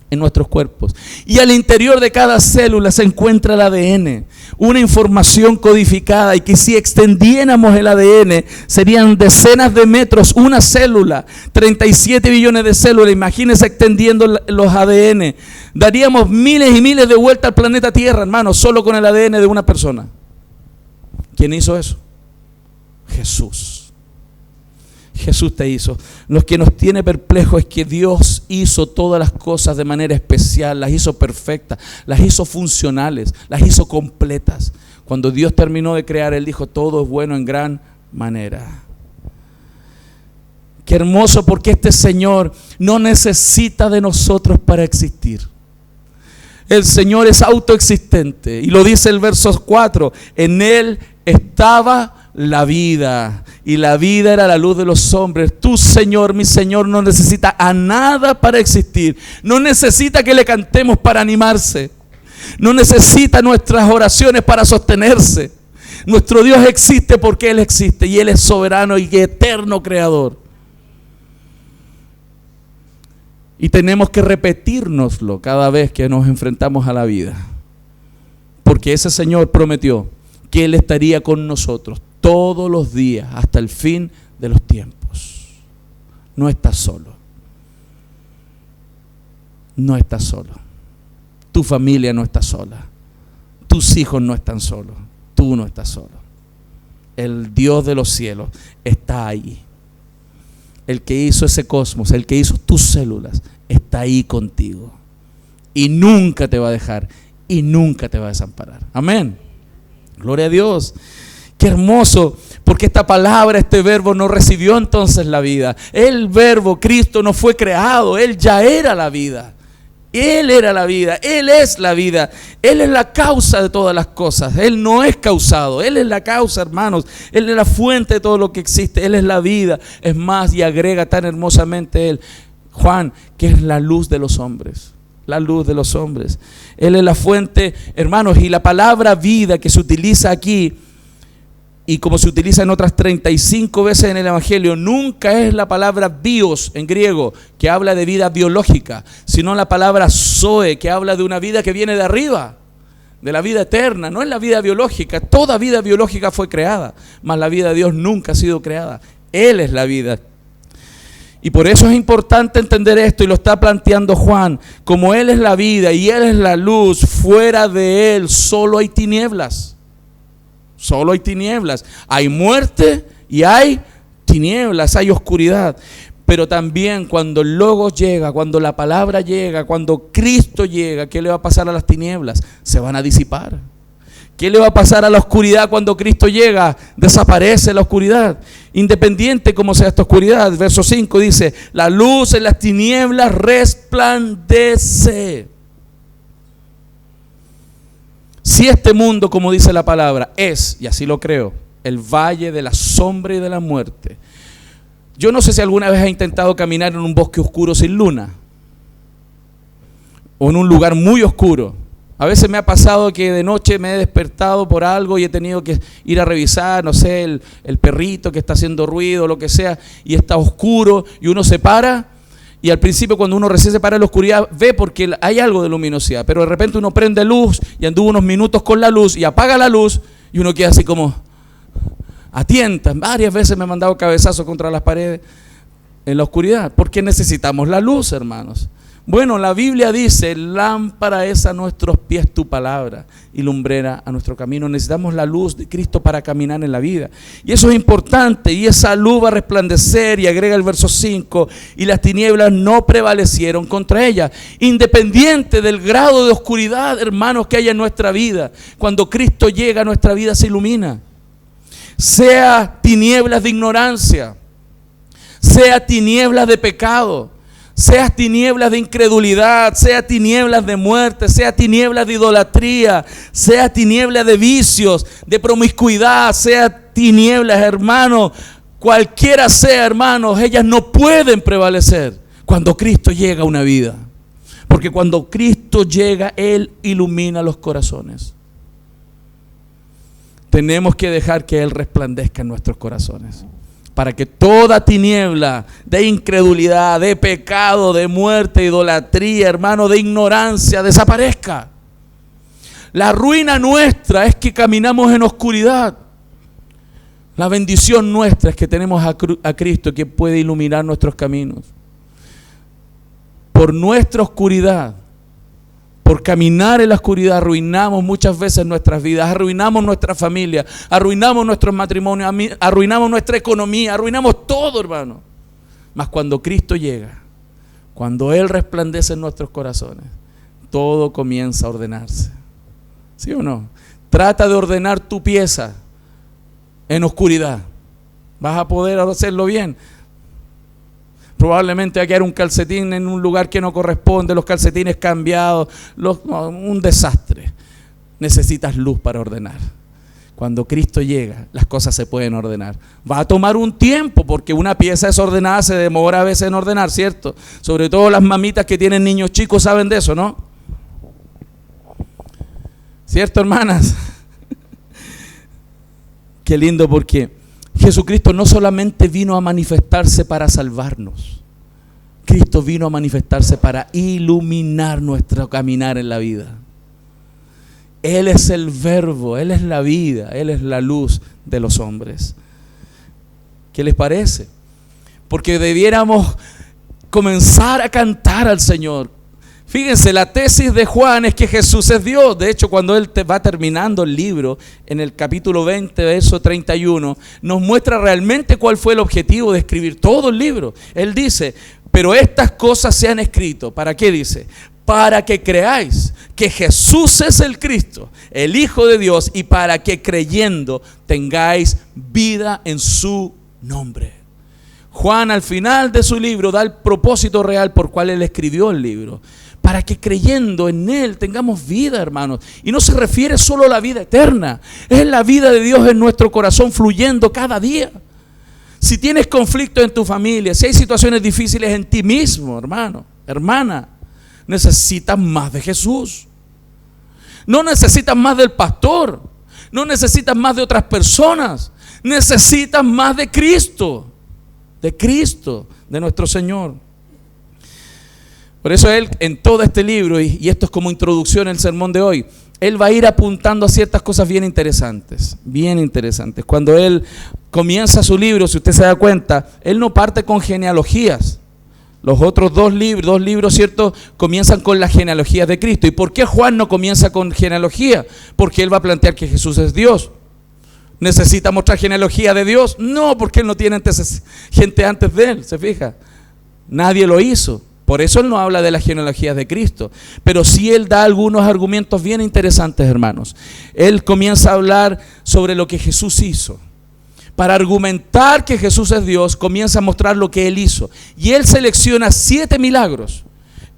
A: en nuestros cuerpos. Y al interior de cada célula se encuentra el ADN, una información codificada, y que si extendiéramos el ADN serían decenas de metros una célula, 37 billones de células. Imagínense extendiendo los ADN. Daríamos miles y miles de vueltas al planeta Tierra, hermano, solo con el ADN de una persona. ¿Quién hizo eso? Jesús. Jesús te hizo. Lo que nos tiene perplejos es que Dios hizo todas las cosas de manera especial, las hizo perfectas, las hizo funcionales, las hizo completas. Cuando Dios terminó de crear, Él dijo: todo es bueno en gran manera. Qué hermoso, porque este Señor no necesita de nosotros para existir. El Señor es autoexistente, y lo dice el verso 4: en Él estaba la vida, y la vida era la luz de los hombres. Tu Señor, mi Señor, no necesita a nada para existir. No necesita que le cantemos para animarse. No necesita nuestras oraciones para sostenerse. Nuestro Dios existe porque Él existe, y Él es soberano y eterno creador. Y tenemos que repetírnoslo cada vez que nos enfrentamos a la vida, porque ese Señor prometió que Él estaría con nosotros todos los días hasta el fin de los tiempos. No estás solo. No estás solo. Tu familia no está sola. Tus hijos no están solos. Tú no estás solo. El Dios de los cielos está ahí. El que hizo ese cosmos, el que hizo tus células, está ahí contigo. Y nunca te va a dejar y nunca te va a desamparar. Amén. Gloria a Dios. Qué hermoso, porque esta palabra, este verbo no recibió entonces la vida. El verbo, Cristo, no fue creado, Él ya era la vida. Él era la vida, Él es la vida. Él es la causa de todas las cosas. Él no es causado, Él es la causa, hermanos. Él es la fuente de todo lo que existe. Él es la vida. Es más, y agrega tan hermosamente Él, Juan, que es la luz de los hombres. La luz de los hombres. Él es la fuente, hermanos, y la palabra vida que se utiliza aquí, y como se utiliza en otras 35 veces en el Evangelio, nunca es la palabra bios en griego, que habla de vida biológica, sino la palabra zoe, que habla de una vida que viene de arriba, de la vida eterna. No es la vida biológica. Toda vida biológica fue creada, mas la vida de Dios nunca ha sido creada. Él es la vida. Y por eso es importante entender esto, y lo está planteando Juan. Como Él es la vida y Él es la luz, fuera de Él solo hay tinieblas. Solo hay tinieblas. Hay muerte y hay tinieblas, hay oscuridad. Pero también cuando el Logos llega, cuando la palabra llega, cuando Cristo llega, ¿qué le va a pasar a las tinieblas? Se van a disipar. ¿Qué le va a pasar a la oscuridad cuando Cristo llega? Desaparece la oscuridad. Independiente como sea esta oscuridad. Verso 5 dice: la luz en las tinieblas resplandece. Si este mundo, como dice la palabra, es, y así lo creo, el valle de la sombra y de la muerte. Yo no sé si alguna vez has intentado caminar en un bosque oscuro sin luna, o en un lugar muy oscuro. A veces me ha pasado que de noche me he despertado por algo y he tenido que ir a revisar, no sé, el perrito que está haciendo ruido, lo que sea, y está oscuro y uno se para. Y al principio cuando uno recién se para en la oscuridad ve porque hay algo de luminosidad, pero de repente uno prende luz y anduvo unos minutos con la luz y apaga la luz y uno queda así como a tientas. Varias veces me he mandado cabezazos contra las paredes en la oscuridad, porque necesitamos la luz, hermanos. Bueno, la Biblia dice, lámpara es a nuestros pies tu palabra y lumbrera a nuestro camino. Necesitamos la luz de Cristo para caminar en la vida. Y eso es importante, y esa luz va a resplandecer, y agrega el verso 5, y las tinieblas no prevalecieron contra ella. Independiente del grado de oscuridad, hermanos, que haya en nuestra vida, cuando Cristo llega a nuestra vida se ilumina. Sea tinieblas de ignorancia, sea tinieblas de pecado, sea tinieblas de incredulidad, sea tinieblas de muerte, sea tinieblas de idolatría, sea tinieblas de vicios, de promiscuidad, sea tinieblas, hermanos, cualquiera sea, hermanos, ellas no pueden prevalecer cuando Cristo llega a una vida. Porque cuando Cristo llega, Él ilumina los corazones. Tenemos que dejar que Él resplandezca en nuestros corazones, para que toda tiniebla de incredulidad, de pecado, de muerte, idolatría, hermano, de ignorancia, desaparezca. La ruina nuestra es que caminamos en oscuridad. La bendición nuestra es que tenemos a Cristo, que puede iluminar nuestros caminos. Por nuestra oscuridad, por caminar en la oscuridad, arruinamos muchas veces nuestras vidas, arruinamos nuestra familia, arruinamos nuestros matrimonios, arruinamos nuestra economía, arruinamos todo, hermano. Mas cuando Cristo llega, cuando Él resplandece en nuestros corazones, todo comienza a ordenarse. ¿Sí o no? Trata de ordenar tu pieza en oscuridad. ¿Vas a poder hacerlo bien? Probablemente va a quedar un calcetín en un lugar que no corresponde, los calcetines cambiados, un desastre. Necesitas luz para ordenar. Cuando Cristo llega, las cosas se pueden ordenar. Va a tomar un tiempo, porque una pieza desordenada se demora a veces en ordenar, ¿cierto? Sobre todo las mamitas que tienen niños chicos saben de eso, ¿no? ¿Cierto, hermanas? Qué lindo, porque Jesucristo no solamente vino a manifestarse para salvarnos. Cristo vino a manifestarse para iluminar nuestro caminar en la vida. Él es el verbo, Él es la vida, Él es la luz de los hombres. ¿Qué les parece? Porque debiéramos comenzar a cantar al Señor. Fíjense, la tesis de Juan es que Jesús es Dios. De hecho, cuando él va terminando el libro, en el capítulo 20, verso 31, nos muestra realmente cuál fue el objetivo de escribir todo el libro. Él dice, pero estas cosas se han escrito. ¿Para qué dice? Para que creáis que Jesús es el Cristo, el Hijo de Dios, y para que creyendo tengáis vida en su nombre. Juan al final de su libro da el propósito real por cual él escribió el libro. Para que creyendo en Él tengamos vida, hermanos. Y no se refiere solo a la vida eterna. Es la vida de Dios en nuestro corazón fluyendo cada día. Si tienes conflicto en tu familia, si hay situaciones difíciles en ti mismo, hermano, hermana, necesitas más de Jesús. No necesitas más del pastor. No necesitas más de otras personas. Necesitas más de Cristo. De nuestro Señor. Por eso él, en todo este libro, y esto es como introducción al sermón de hoy, él va a ir apuntando a ciertas cosas bien interesantes. Cuando él comienza su libro, si usted se da cuenta, él no parte con genealogías. Los otros dos libros, ¿cierto?, comienzan con las genealogías de Cristo. ¿Y por qué Juan no comienza con genealogía? Porque él va a plantear que Jesús es Dios. ¿Necesita mostrar genealogía de Dios? No, porque él no tiene gente antes de él, ¿se fija? Nadie lo hizo. Por eso él no habla de las genealogías de Cristo, pero sí él da algunos argumentos bien interesantes, hermanos. Él comienza a hablar sobre lo que Jesús hizo. Para argumentar que Jesús es Dios, comienza a mostrar lo que él hizo. Y él selecciona 7 milagros.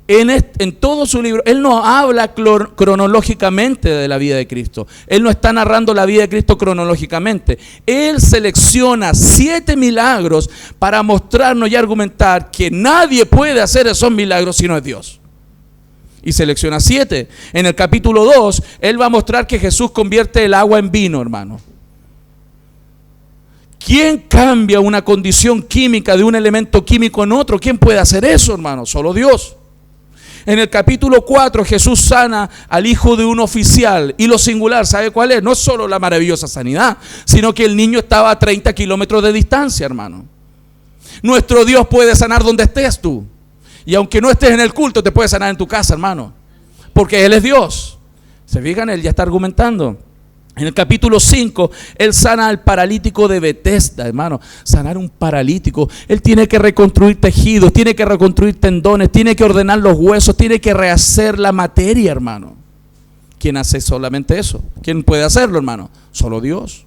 A: En todo su libro, él no habla cronológicamente de la vida de Cristo. Él no está narrando la vida de Cristo cronológicamente. Él selecciona 7 milagros para mostrarnos y argumentar que nadie puede hacer esos milagros si no es Dios. y selecciona 7. En el capítulo 2, él va a mostrar que Jesús convierte el agua en vino, hermano. ¿Quién cambia una condición química de un elemento químico en otro? ¿Quién puede hacer eso, hermano? Solo Dios. En el capítulo 4, Jesús sana al hijo de un oficial. Y lo singular, ¿sabe cuál es? No es solo la maravillosa sanidad, sino que el niño estaba a 30 kilómetros de distancia, hermano. Nuestro Dios puede sanar donde estés tú. Y aunque no estés en el culto, te puede sanar en tu casa, hermano. Porque Él es Dios. ¿Se fijan? Él ya está argumentando. En el capítulo 5, Él sana al paralítico de Betesda, hermano. Sanar un paralítico. Él tiene que reconstruir tejidos, tiene que reconstruir tendones, tiene que ordenar los huesos, tiene que rehacer la materia, hermano. ¿Quién hace solamente eso? ¿Quién puede hacerlo, hermano? Solo Dios.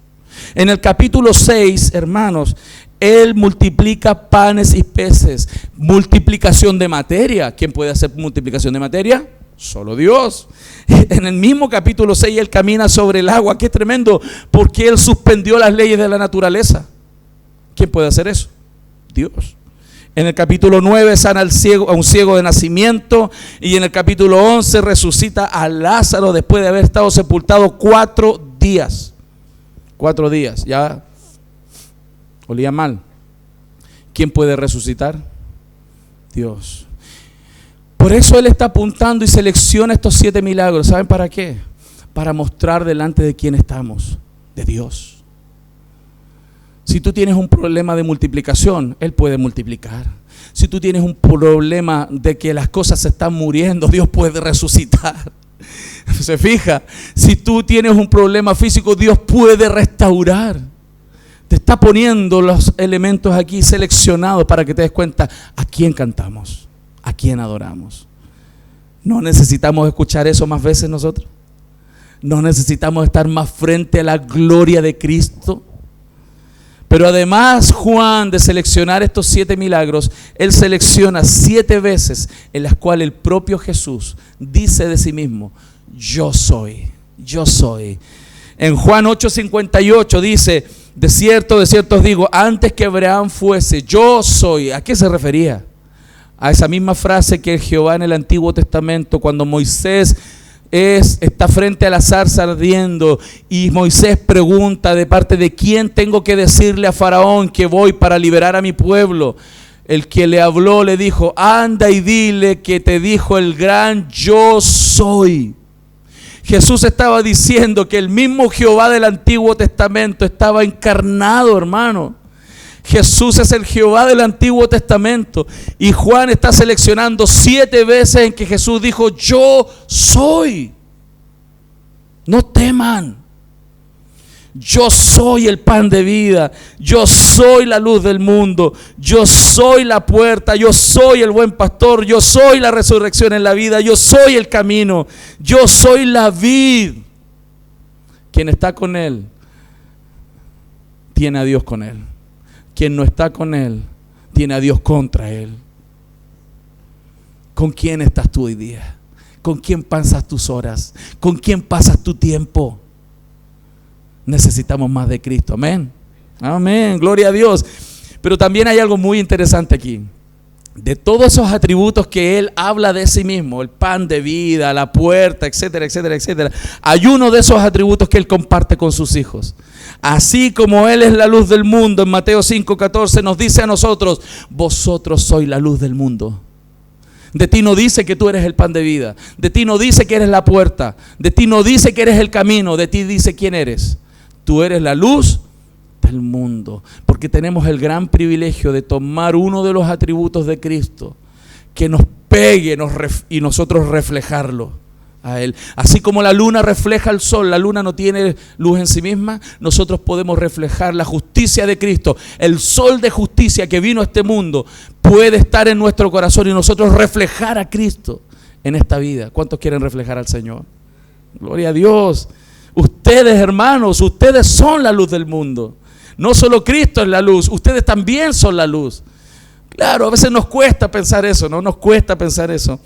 A: En el capítulo 6, hermanos, Él multiplica panes y peces. Multiplicación de materia. ¿Quién puede hacer multiplicación de materia? Solo Dios. En el mismo capítulo 6 Él camina sobre el agua. Qué tremendo, porque Él suspendió las leyes de la naturaleza. ¿Quién puede hacer eso? Dios. En el capítulo 9 sana a un ciego de nacimiento. Y en el capítulo 11 resucita a Lázaro después de haber estado sepultado 4 días. 4 días, ya olía mal. ¿Quién puede resucitar? Dios. Por eso Él está apuntando y selecciona estos 7 milagros. ¿Saben para qué? Para mostrar delante de quién estamos, de Dios. Si tú tienes un problema de multiplicación, Él puede multiplicar. Si tú tienes un problema de que las cosas se están muriendo, Dios puede resucitar. Se fija, si tú tienes un problema físico, Dios puede restaurar. Te está poniendo los elementos aquí seleccionados para que te des cuenta a quién cantamos, a quién adoramos. ¿No necesitamos escuchar eso más veces nosotros? ¿No necesitamos estar más frente a la gloria de Cristo? Pero además, Juan, de seleccionar estos 7 milagros, él selecciona 7 veces en las cuales el propio Jesús dice de sí mismo: yo soy, yo soy. En Juan 8:58 dice: de cierto os digo, antes que Abraham fuese, yo soy. ¿A qué se refería? A esa misma frase que Jehová en el Antiguo Testamento, cuando Moisés está frente a la zarza ardiendo y Moisés pregunta de parte de quién tengo que decirle a Faraón que voy para liberar a mi pueblo. El que le habló le dijo: anda y dile que te dijo el gran yo soy. Jesús estaba diciendo que el mismo Jehová del Antiguo Testamento estaba encarnado, hermano. Jesús es el Jehová del Antiguo Testamento. Y Juan está seleccionando 7 veces en que Jesús dijo: yo soy. No teman. Yo soy el pan de vida. Yo soy la luz del mundo. Yo soy la puerta. Yo soy el buen pastor. Yo soy la resurrección en la vida. Yo soy el camino. Yo soy la vid. Quien está con Él tiene a Dios con Él. Quien no está con Él tiene a Dios contra Él. ¿Con quién estás tú hoy día? ¿Con quién pasas tus horas? ¿Con quién pasas tu tiempo? Necesitamos más de Cristo, amén. Amén, gloria a Dios. Pero también hay algo muy interesante aquí. De todos esos atributos que Él habla de sí mismo, el pan de vida, la puerta, etcétera, etcétera, etcétera, hay uno de esos atributos que Él comparte con sus hijos. Así como Él es la luz del mundo, en Mateo 5:14 nos dice a nosotros: vosotros sois la luz del mundo. De ti no dice que tú eres el pan de vida. De ti no dice que eres la puerta. De ti no dice que eres el camino. De ti dice quién eres. Tú eres la luz del mundo. Porque tenemos el gran privilegio de tomar uno de los atributos de Cristo que nos pegue y nosotros reflejarlo a Él. Así como la luna refleja al sol, la luna no tiene luz en sí misma, nosotros podemos reflejar la justicia de Cristo. El sol de justicia que vino a este mundo puede estar en nuestro corazón y nosotros reflejar a Cristo en esta vida. ¿Cuántos quieren reflejar al Señor? Gloria a Dios. Ustedes, hermanos, ustedes son la luz del mundo. No solo Cristo es la luz, ustedes también son la luz. Claro, a veces nos cuesta pensar eso, ¿no? Nos cuesta pensar eso.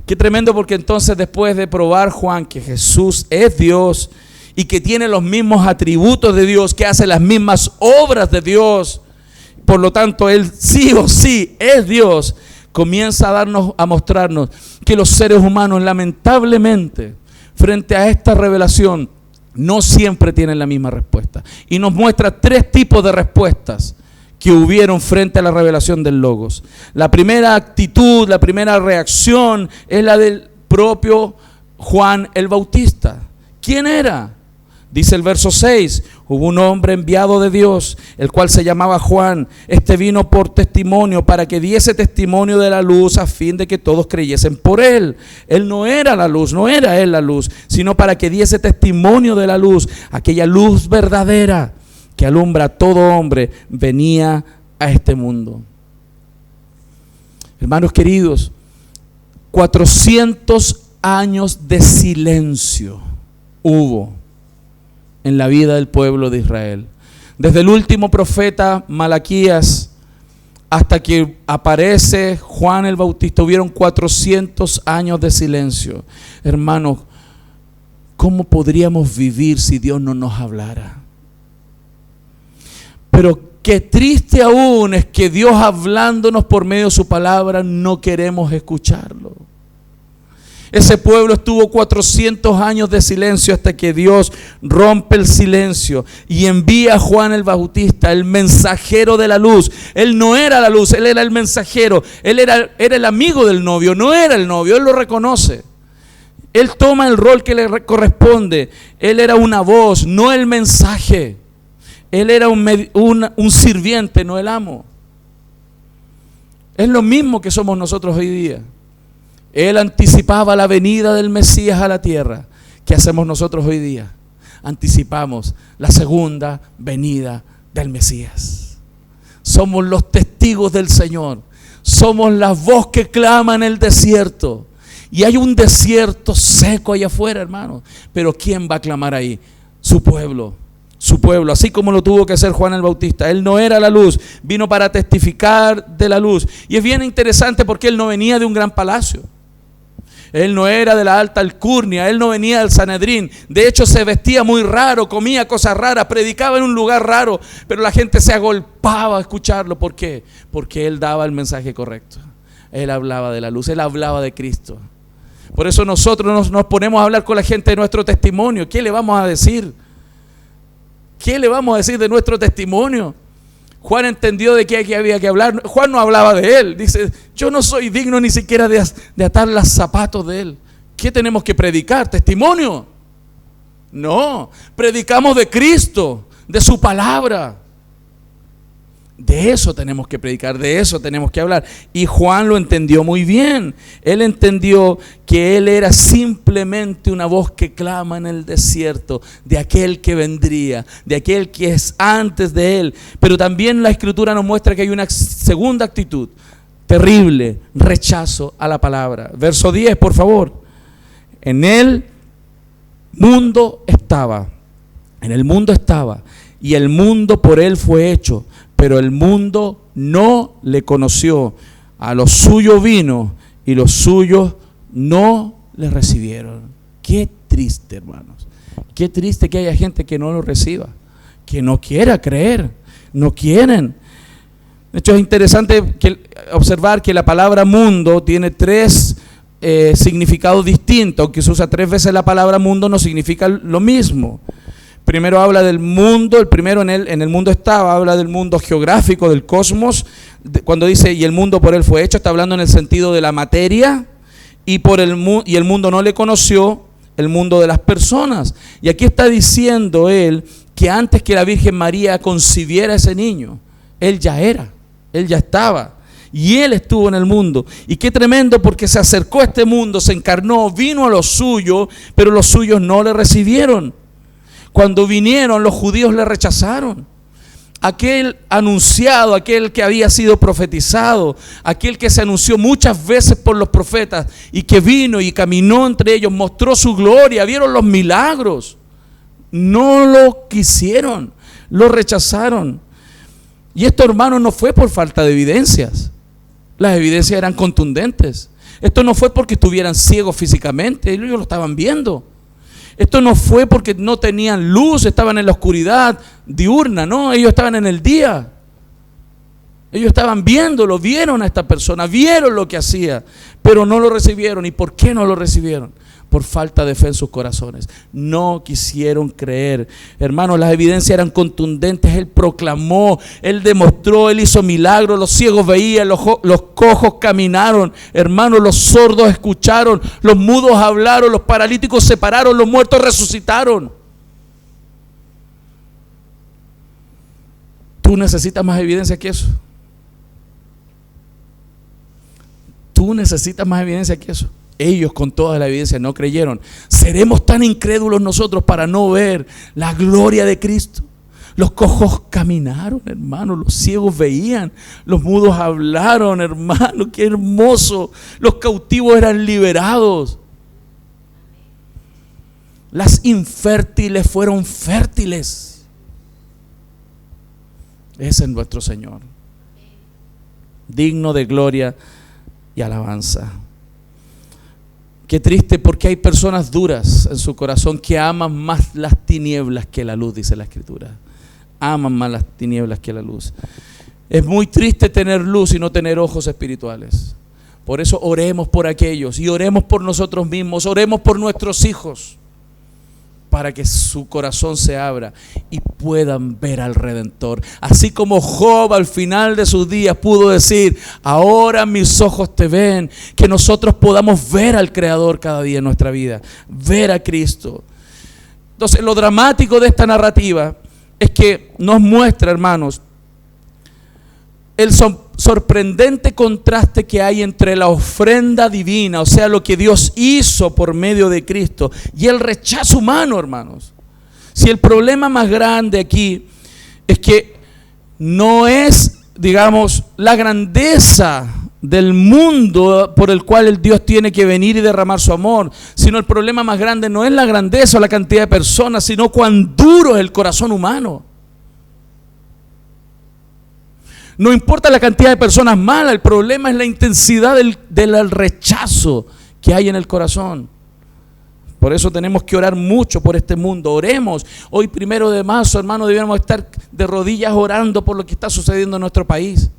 A: Qué tremendo, porque entonces después de probar Juan que Jesús es Dios y que tiene los mismos atributos de Dios, que hace las mismas obras de Dios, por lo tanto Él sí o sí es Dios, comienza a mostrarnos que los seres humanos, lamentablemente, frente a esta revelación, no siempre tienen la misma respuesta. Y nos muestra 3 tipos de respuestas que hubieron frente a la revelación del Logos. La primera actitud, la primera reacción es la del propio Juan el Bautista. ¿Quién era? Dice el verso 6, hubo un hombre enviado de Dios, el cual se llamaba Juan. Este vino por testimonio, para que diese testimonio de la luz, a fin de que todos creyesen por él. Él no era la luz, no era él la luz, sino para que diese testimonio de la luz, aquella luz verdadera que alumbra a todo hombre, venía a este mundo. Hermanos queridos, 400 años de silencio hubo en la vida del pueblo de Israel. Desde el último profeta Malaquías hasta que aparece Juan el Bautista, hubieron 400 años de silencio. Hermanos, ¿cómo podríamos vivir si Dios no nos hablara? Pero qué triste aún es que Dios, hablándonos por medio de su palabra, no queremos escucharlo. Ese pueblo estuvo 400 años de silencio hasta que Dios rompe el silencio y envía a Juan el Bautista, el mensajero de la luz. Él no era la luz, él era el mensajero. Él era el amigo del novio, no era el novio, él lo reconoce. Él toma el rol que le corresponde. Él era una voz, no el mensaje. Él era un sirviente, no el amo. Es lo mismo que somos nosotros hoy día. Él anticipaba la venida del Mesías a la tierra. ¿Qué hacemos nosotros hoy día? Anticipamos la segunda venida del Mesías. Somos los testigos del Señor. Somos la voz que clama en el desierto. Y hay un desierto seco allá afuera, hermano. Pero ¿quién va a clamar ahí? Su pueblo. Su pueblo, así como lo tuvo que hacer Juan el Bautista. Él no era la luz, vino para testificar de la luz. Y es bien interesante porque él no venía de un gran palacio. Él no era de la alta alcurnia, él no venía del Sanedrín. De hecho, se vestía muy raro, comía cosas raras, predicaba en un lugar raro, pero la gente se agolpaba a escucharlo. ¿Por qué? Porque él daba el mensaje correcto. Él hablaba de la luz, él hablaba de Cristo. Por eso nosotros nos ponemos a hablar con la gente de nuestro testimonio. ¿Qué le vamos a decir? ¿Qué le vamos a decir de nuestro testimonio? Juan entendió de qué había que hablar. Juan no hablaba de él. Dice, yo no soy digno ni siquiera de atar los zapatos de él. ¿Qué tenemos que predicar? ¿Testimonio? No, predicamos de Cristo, de su palabra. De eso tenemos que predicar, de eso tenemos que hablar. Y Juan lo entendió muy bien. Él entendió que él era simplemente una voz que clama en el desierto, de aquel que vendría, de aquel que es antes de él. Pero también la Escritura nos muestra que hay una segunda actitud terrible, rechazo a la palabra. Verso 10, por favor. En el mundo estaba, y el mundo por él fue hecho, pero el mundo no le conoció. A los suyos vino y los suyos no le recibieron. Qué triste, hermanos. Qué triste que haya gente que no lo reciba, que no quiera creer, no quieren. De hecho, es interesante observar que la palabra mundo tiene 3 significados distintos. Aunque se usa 3 veces la palabra mundo, no significa lo mismo. Primero habla del mundo, el primero en el mundo estaba, habla del mundo geográfico, del cosmos. Cuando dice, y el mundo por él fue hecho, está hablando en el sentido de la materia, y el mundo no le conoció, el mundo de las personas. Y aquí está diciendo él que antes que la Virgen María concibiera a ese niño, él ya estaba. Y él estuvo en el mundo. Y qué tremendo, porque se acercó a este mundo, se encarnó, vino a los suyos, pero los suyos no le recibieron. Cuando vinieron, los judíos le rechazaron. Aquel anunciado, aquel que había sido profetizado, aquel que se anunció muchas veces por los profetas y que vino y caminó entre ellos, mostró su gloria, vieron los milagros. No lo quisieron, lo rechazaron. Y esto, hermanos, no fue por falta de evidencias. Las evidencias eran contundentes. Esto no fue porque estuvieran ciegos físicamente, ellos lo estaban viendo. Esto no fue porque no tenían luz, estaban en la oscuridad diurna, no, ellos estaban en el día. Ellos estaban viéndolo, vieron a esta persona, vieron lo que hacía, pero no lo recibieron. ¿Y por qué no lo recibieron? Por falta de fe en sus corazones. No quisieron creer. Hermanos, las evidencias eran contundentes. Él proclamó, Él demostró, Él hizo milagros. Los ciegos veían, los cojos caminaron. Hermanos, los sordos escucharon, los mudos hablaron, los paralíticos se pararon, los muertos resucitaron. ¿Tú necesitas más evidencia que eso? ¿Tú necesitas más evidencia que eso? Ellos con toda la evidencia no creyeron. ¿Seremos tan incrédulos nosotros para no ver la gloria de Cristo? Los cojos caminaron, hermano. Los ciegos veían. Los mudos hablaron, hermano. Qué hermoso. Los cautivos eran liberados. Las infértiles fueron fértiles. Ese es nuestro Señor, digno de gloria y alabanza. Qué triste, porque hay personas duras en su corazón que aman más las tinieblas que la luz, dice la Escritura. Aman más las tinieblas que la luz. Es muy triste tener luz y no tener ojos espirituales. Por eso oremos por aquellos y oremos por nosotros mismos, oremos por nuestros hijos, para que su corazón se abra y puedan ver al Redentor. Así como Job al final de sus días pudo decir: ahora mis ojos te ven. Que nosotros podamos ver al Creador cada día en nuestra vida, ver a Cristo. Entonces, lo dramático de esta narrativa es que nos muestra, hermanos, el sorprendente contraste que hay entre la ofrenda divina, o sea, lo que Dios hizo por medio de Cristo, y el rechazo humano, hermanos. Si el problema más grande aquí es que no es, digamos, la grandeza del mundo por el cual el Dios tiene que venir y derramar su amor, sino el problema más grande no es la grandeza o la cantidad de personas, sino cuán duro es el corazón humano. No importa la cantidad de personas malas, el problema es la intensidad del rechazo que hay en el corazón. Por eso tenemos que orar mucho por este mundo. Oremos. Hoy 1 de marzo, hermano, debiéramos estar de rodillas orando por lo que está sucediendo en nuestro país.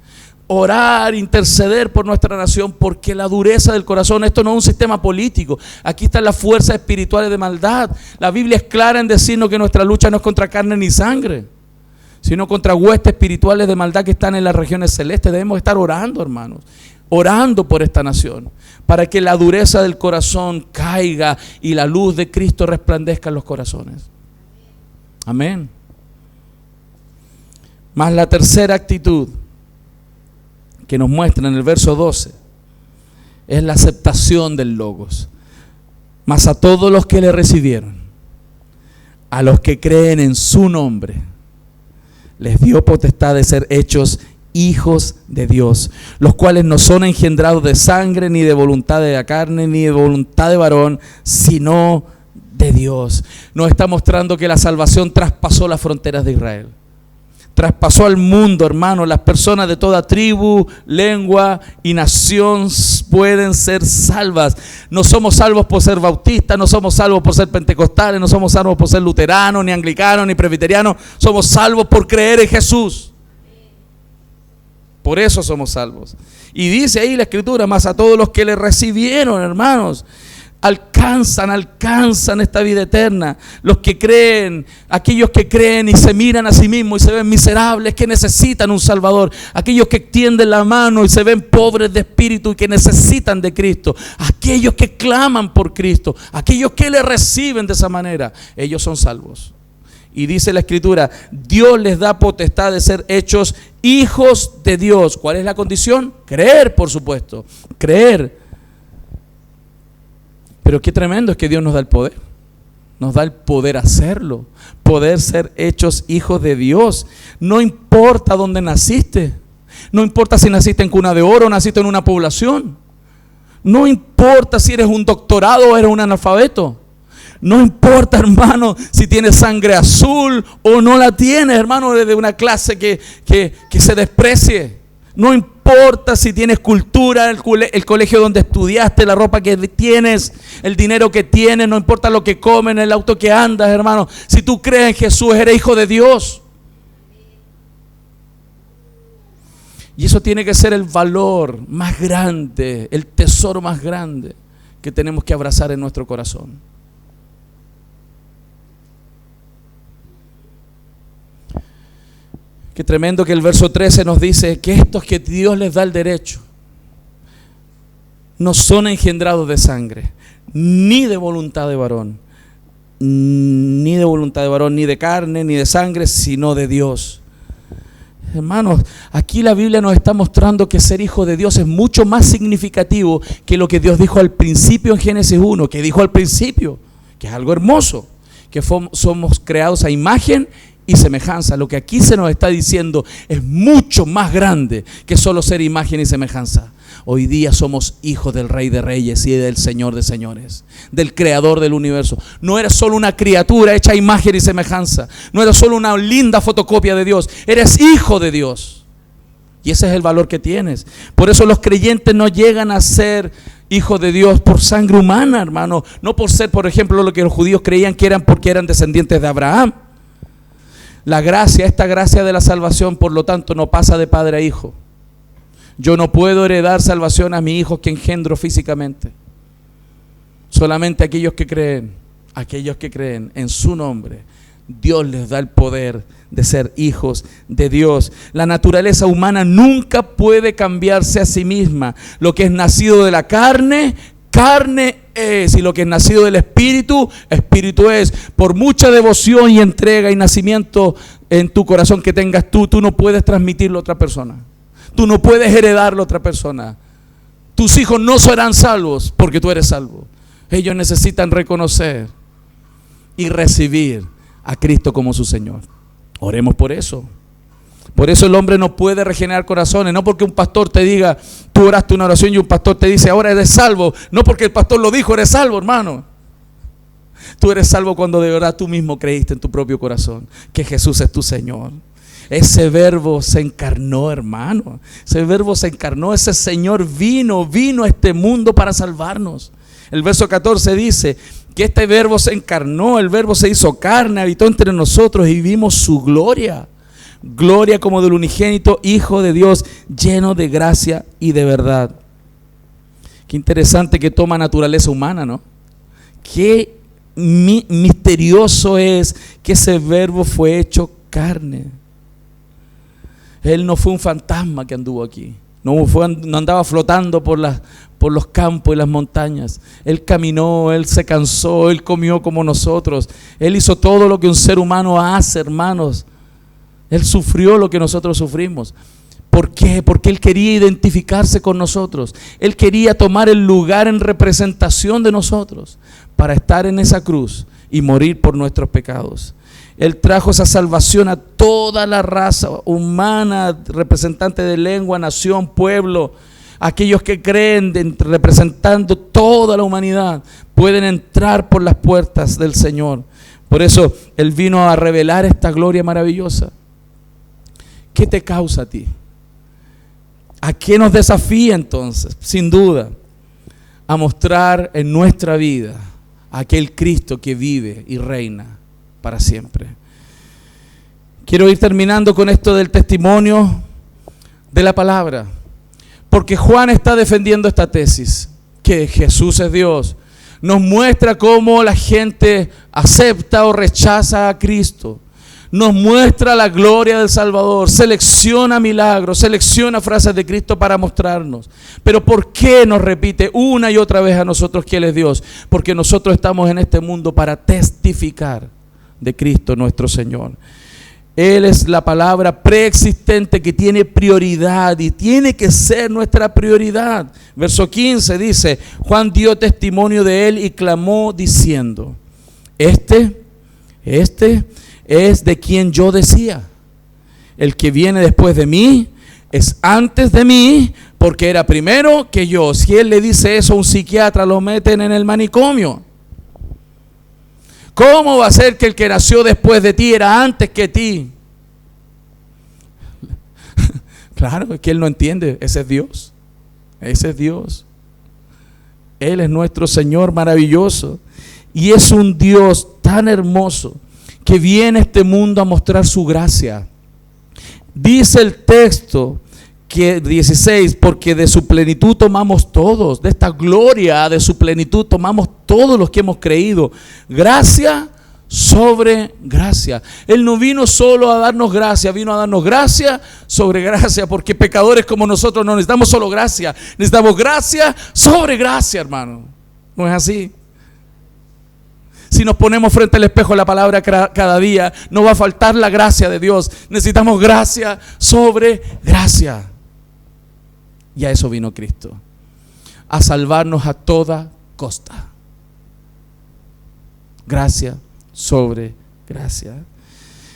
A: Orar, interceder por nuestra nación, porque la dureza del corazón, esto no es un sistema político. Aquí están las fuerzas espirituales de maldad. La Biblia es clara en decirnos que nuestra lucha no es contra carne ni sangre, sino contra huestes espirituales de maldad que están en las regiones celestes. Debemos estar orando, hermanos, orando por esta nación, para que la dureza del corazón caiga y la luz de Cristo resplandezca en los corazones. Amén. Mas la tercera actitud que nos muestra en el verso 12 es la aceptación del Logos. Mas a todos los que le recibieron, a los que creen en su nombre, les dio potestad de ser hechos hijos de Dios, los cuales no son engendrados de sangre, ni de voluntad de la carne, ni de voluntad de varón, sino de Dios. Nos está mostrando que la salvación traspasó las fronteras de Israel. Traspasó al mundo, hermano. Las personas de toda tribu, lengua y nación pueden ser salvas. No somos salvos por ser bautistas, no somos salvos por ser pentecostales, no somos salvos por ser luteranos, ni anglicanos, ni presbiterianos. Somos salvos por creer en Jesús. Por eso somos salvos. Y dice ahí la Escritura: más a todos los que le recibieron, hermanos, alcanzan esta vida eterna. Los que creen, aquellos que creen y se miran a sí mismos y se ven miserables, que necesitan un Salvador. Aquellos que extienden la mano y se ven pobres de espíritu y que necesitan de Cristo. Aquellos que claman por Cristo, aquellos que le reciben de esa manera, ellos son salvos. Y dice la Escritura: Dios les da potestad de ser hechos hijos de Dios. ¿Cuál es la condición? Creer, por supuesto. Creer. Pero qué tremendo es que Dios nos da el poder. Nos da el poder hacerlo. Poder ser hechos hijos de Dios. No importa dónde naciste. No importa si naciste en cuna de oro o naciste en una población. No importa si eres un doctorado o eres un analfabeto. No importa, hermano, si tienes sangre azul o no la tienes, hermano, de una clase que se desprecie. No importa si tienes cultura, el colegio donde estudiaste, la ropa que tienes, el dinero que tienes, no importa lo que comes, el auto que andas, hermano. Si tú crees en Jesús, eres hijo de Dios. Y eso tiene que ser el valor más grande, el tesoro más grande que tenemos que abrazar en nuestro corazón. Qué tremendo que el verso 13 nos dice que estos que Dios les da el derecho no son engendrados de sangre, ni de voluntad de varón, ni de carne, ni de sangre, sino de Dios. Hermanos, aquí la Biblia nos está mostrando que ser hijo de Dios es mucho más significativo que lo que Dios dijo al principio en Génesis 1, que dijo al principio, que es algo hermoso, que somos creados a imagen y semejanza. Lo que aquí se nos está diciendo es mucho más grande que solo ser imagen y semejanza. Hoy día somos hijos del Rey de Reyes y del Señor de Señores, del Creador del universo. No eres solo una criatura hecha a imagen y semejanza. No eres solo una linda fotocopia de Dios. Eres hijo de Dios. Y ese es el valor que tienes. Por eso los creyentes no llegan a ser hijos de Dios por sangre humana, hermano. No por ser, por ejemplo, lo que los judíos creían que eran porque eran descendientes de Abraham. La gracia, esta gracia de la salvación, por lo tanto, no pasa de padre a hijo. Yo no puedo heredar salvación a mi hijo que engendro físicamente. Solamente aquellos que creen en su nombre, Dios les da el poder de ser hijos de Dios. La naturaleza humana nunca puede cambiarse a sí misma. Lo que es nacido de la carne, carne es, y lo que es nacido del Espíritu, Espíritu es. Por mucha devoción y entrega y nacimiento en tu corazón que tengas tú no puedes transmitirlo a otra persona. Tú no puedes heredarlo a otra persona. Tus hijos no serán salvos porque tú eres salvo. Ellos necesitan reconocer y recibir a Cristo como su Señor. Oremos por eso. Por eso el hombre no puede regenerar corazones. No porque un pastor te diga, tú oraste una oración y un pastor te dice, ahora eres salvo. No porque el pastor lo dijo, eres salvo, hermano. Tú eres salvo cuando de verdad tú mismo creíste en tu propio corazón que Jesús es tu Señor. Ese verbo se encarnó, hermano. Ese verbo se encarnó. Ese Señor vino a este mundo para salvarnos. El verso 14 dice que este verbo se encarnó, el verbo se hizo carne, habitó entre nosotros y vimos su gloria. Gloria como del unigénito Hijo de Dios, lleno de gracia y de verdad. Qué interesante que toma naturaleza humana, ¿no? Qué misterioso es que ese verbo fue hecho carne. Él no fue un fantasma que anduvo aquí. No andaba flotando por los campos y las montañas. Él caminó, Él se cansó, Él comió como nosotros. Él hizo todo lo que un ser humano hace, hermanos. Él sufrió lo que nosotros sufrimos. ¿Por qué? Porque Él quería identificarse con nosotros. Él quería tomar el lugar en representación de nosotros para estar en esa cruz y morir por nuestros pecados. Él trajo esa salvación a toda la raza humana, representante de lengua, nación, pueblo. Aquellos que creen, representando toda la humanidad, pueden entrar por las puertas del Señor. Por eso Él vino a revelar esta gloria maravillosa. ¿Qué te causa a ti? ¿A qué nos desafía entonces? Sin duda, a mostrar en nuestra vida a aquel Cristo que vive y reina para siempre. Quiero ir terminando con esto del testimonio de la palabra, porque Juan está defendiendo esta tesis, que Jesús es Dios. Nos muestra cómo la gente acepta o rechaza a Cristo. Nos muestra la gloria del Salvador, selecciona milagros, selecciona frases de Cristo para mostrarnos. Pero ¿por qué nos repite una y otra vez a nosotros que Él es Dios? Porque nosotros estamos en este mundo para testificar de Cristo nuestro Señor. Él es la palabra preexistente que tiene prioridad y tiene que ser nuestra prioridad. Verso 15 dice, Juan dio testimonio de Él y clamó diciendo, Este es de quien yo decía, el que viene después de mí es antes de mí porque era primero que yo. Si Él le dice eso a un psiquiatra, lo meten en el manicomio. ¿Cómo va a ser que el que nació después de ti era antes que ti? Claro, es que Él no entiende. Ese es Dios. Ese es Dios. Él es nuestro Señor maravilloso. Y es un Dios tan hermoso que viene a este mundo a mostrar su gracia. Dice el texto que 16, porque de su plenitud tomamos todos, de esta gloria de su plenitud tomamos todos los que hemos creído. Gracia sobre gracia. Él no vino solo a darnos gracia, vino a darnos gracia sobre gracia, porque pecadores como nosotros no necesitamos solo gracia, necesitamos gracia sobre gracia, hermano. ¿No es así? Si nos ponemos frente al espejo la palabra cada día, no va a faltar la gracia de Dios. Necesitamos gracia sobre gracia. Y a eso vino Cristo, a salvarnos a toda costa. Gracia sobre gracia.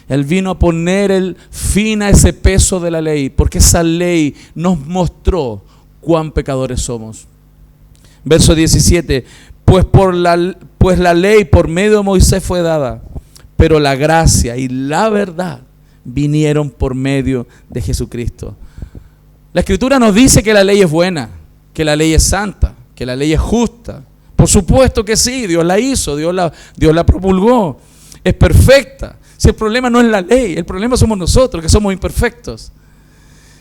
A: Él vino a poner el fin a ese peso de la ley, porque esa ley nos mostró cuán pecadores somos. Verso 17, pues la ley por medio de Moisés fue dada, pero la gracia y la verdad vinieron por medio de Jesucristo. La Escritura nos dice que la ley es buena, que la ley es santa, que la ley es justa. Por supuesto que sí, Dios la hizo, Dios la promulgó, es perfecta. Si el problema no es la ley, el problema somos nosotros, que somos imperfectos.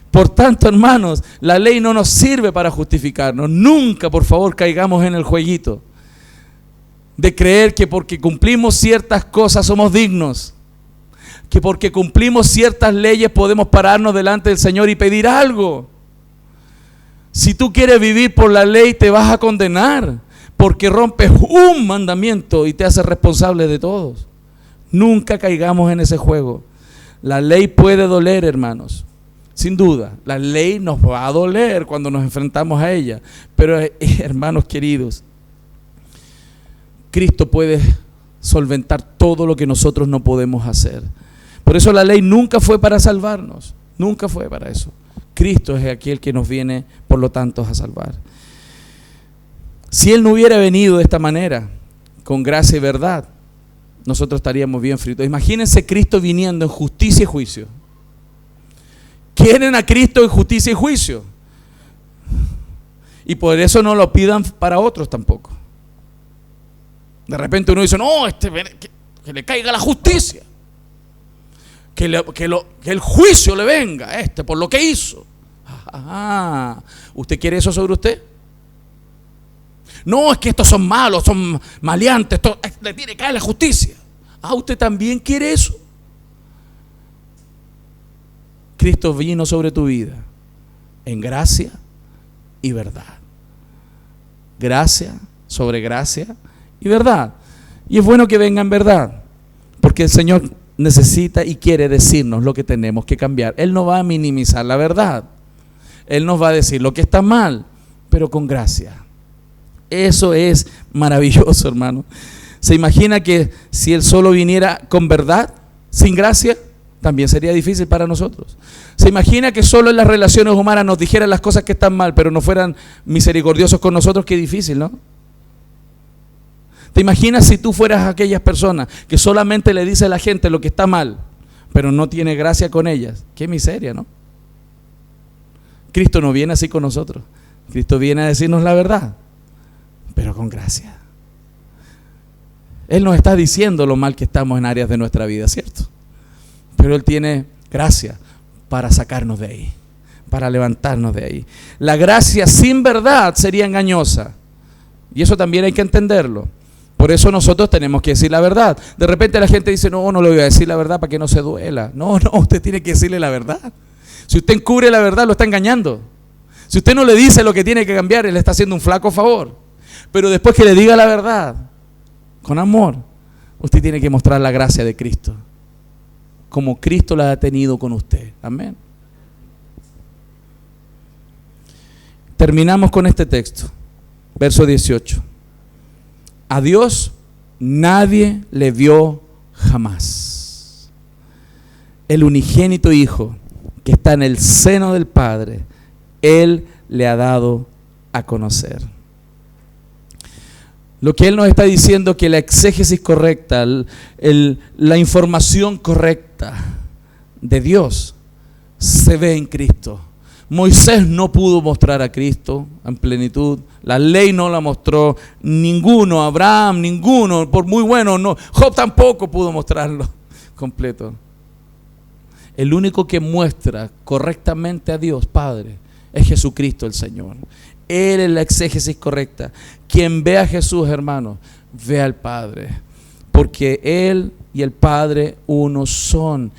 A: Por tanto, hermanos, la ley no nos sirve para justificarnos. Nunca, por favor, caigamos en el jueguito de creer que porque cumplimos ciertas cosas somos dignos, que porque cumplimos ciertas leyes podemos pararnos delante del Señor y pedir algo. Si tú quieres vivir por la ley, te vas a condenar, porque rompes un mandamiento y te haces responsable de todos. Nunca caigamos en ese juego. La ley puede doler, hermanos, sin duda. La ley nos va a doler cuando nos enfrentamos a ella. Pero, hermanos queridos, Cristo puede solventar todo lo que nosotros no podemos hacer. Por eso la ley nunca fue para salvarnos, nunca fue para eso. Cristo es aquel que nos viene, por lo tanto, a salvar. Si Él no hubiera venido de esta manera, con gracia y verdad, nosotros estaríamos bien fritos. Imagínense Cristo viniendo en justicia y juicio. Quieren a Cristo en justicia y juicio. Y por eso no lo pidan para otros tampoco. De repente uno dice, no, que le caiga la justicia. Que el juicio le venga a por lo que hizo. ¿Usted quiere eso sobre usted? No, es que estos son malos, son maleantes, le tiene que caer la justicia. ¿Usted también quiere eso? Cristo vino sobre tu vida en gracia y verdad. Gracia sobre gracia y verdad. Y es bueno que venga en verdad, porque el Señor necesita y quiere decirnos lo que tenemos que cambiar. Él no va a minimizar la verdad. Él nos va a decir lo que está mal, pero con gracia. Eso es maravilloso, hermano. ¿Se imagina que si Él solo viniera con verdad, sin gracia, también sería difícil para nosotros? ¿Se imagina que solo en las relaciones humanas nos dijeran las cosas que están mal, pero no fueran misericordiosos con nosotros? Qué difícil, ¿no? ¿Te imaginas si tú fueras aquellas personas que solamente le dice a la gente lo que está mal, pero no tiene gracia con ellas? Qué miseria, ¿no? Cristo no viene así con nosotros. Cristo viene a decirnos la verdad, pero con gracia. Él nos está diciendo lo mal que estamos en áreas de nuestra vida, ¿cierto? Pero Él tiene gracia para sacarnos de ahí, para levantarnos de ahí. La gracia sin verdad sería engañosa, y eso también hay que entenderlo. Por eso nosotros tenemos que decir la verdad. De repente la gente dice, no le voy a decir la verdad para que no se duela. No, usted tiene que decirle la verdad. Si usted encubre la verdad, lo está engañando. Si usted no le dice lo que tiene que cambiar, Él le está haciendo un flaco favor. Pero después que le diga la verdad, con amor, usted tiene que mostrar la gracia de Cristo, como Cristo la ha tenido con usted. Amén. Terminamos con este texto, verso 18. A Dios nadie le vio jamás. El unigénito Hijo que está en el seno del Padre, Él le ha dado a conocer. Lo que Él nos está diciendo es que la exégesis correcta, la información correcta de Dios se ve en Cristo. Moisés no pudo mostrar a Cristo en plenitud. La ley no la mostró. Ninguno, Abraham, ninguno, por muy bueno, no. Job tampoco pudo mostrarlo completo. el único que muestra correctamente a Dios Padre es Jesucristo el Señor. Él es la exégesis correcta. Quien ve a Jesús, hermanos, ve al Padre, porque Él y el Padre uno son.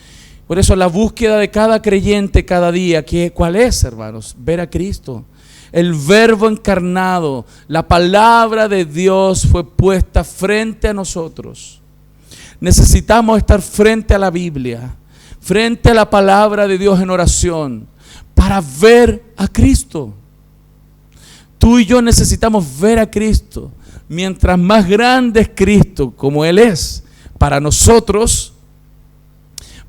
A: Por eso la búsqueda de cada creyente cada día, ¿cuál es, hermanos? Ver a Cristo. El Verbo encarnado, la palabra de Dios fue puesta frente a nosotros. Necesitamos estar frente a la Biblia, frente a la palabra de Dios en oración, para ver a Cristo. Tú y yo necesitamos ver a Cristo. Mientras más grande es Cristo, como Él es, para nosotros,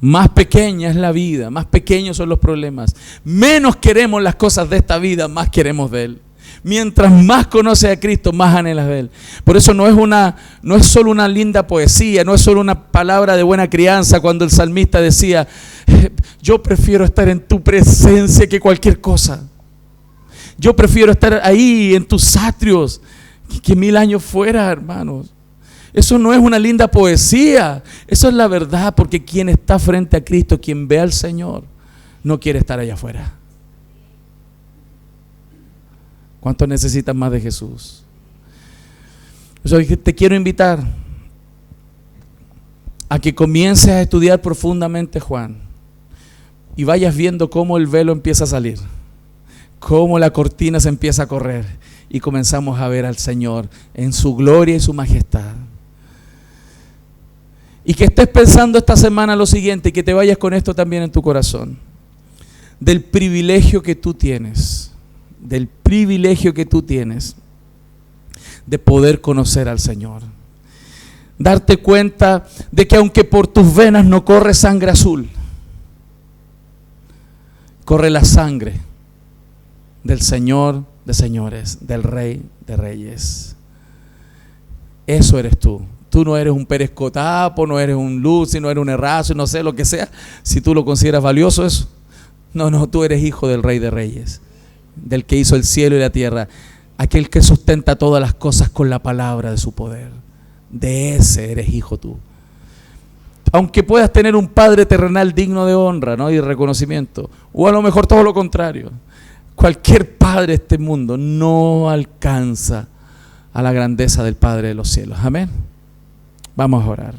A: más pequeña es la vida, más pequeños son los problemas. Menos queremos las cosas de esta vida, más queremos de Él. Mientras más conoces a Cristo, más anhelas de Él. Por eso no es solo una linda poesía, no es solo una palabra de buena crianza cuando el salmista decía, yo prefiero estar en tu presencia que cualquier cosa. Yo prefiero estar ahí en tus atrios que 1000 años fuera, hermanos. Eso no es una linda poesía, eso es la verdad, porque quien está frente a Cristo, quien ve al Señor, no quiere estar allá afuera. ¿Cuántos necesitan más de Jesús? Yo te quiero invitar a que comiences a estudiar profundamente Juan y vayas viendo cómo el velo empieza a salir, cómo la cortina se empieza a correr y comenzamos a ver al Señor en su gloria y su majestad. Y que estés pensando esta semana lo siguiente, y que te vayas con esto también en tu corazón, del privilegio que tú tienes, de poder conocer al Señor. Darte cuenta de que aunque por tus venas no corre sangre azul, corre la sangre del Señor de señores, del Rey de reyes. Eso eres tú. Tú no eres un Pérez Cotapo, no eres un Lucy, no eres un Errazo, no sé lo que sea. Si tú lo consideras valioso eso. No, tú eres hijo del Rey de Reyes, del que hizo el cielo y la tierra, aquel que sustenta todas las cosas con la palabra de su poder. De ese eres hijo tú. Aunque puedas tener un padre terrenal digno de honra, ¿no?, y de reconocimiento, o a lo mejor todo lo contrario, cualquier padre de este mundo no alcanza a la grandeza del Padre de los cielos. Amén. Vamos a orar.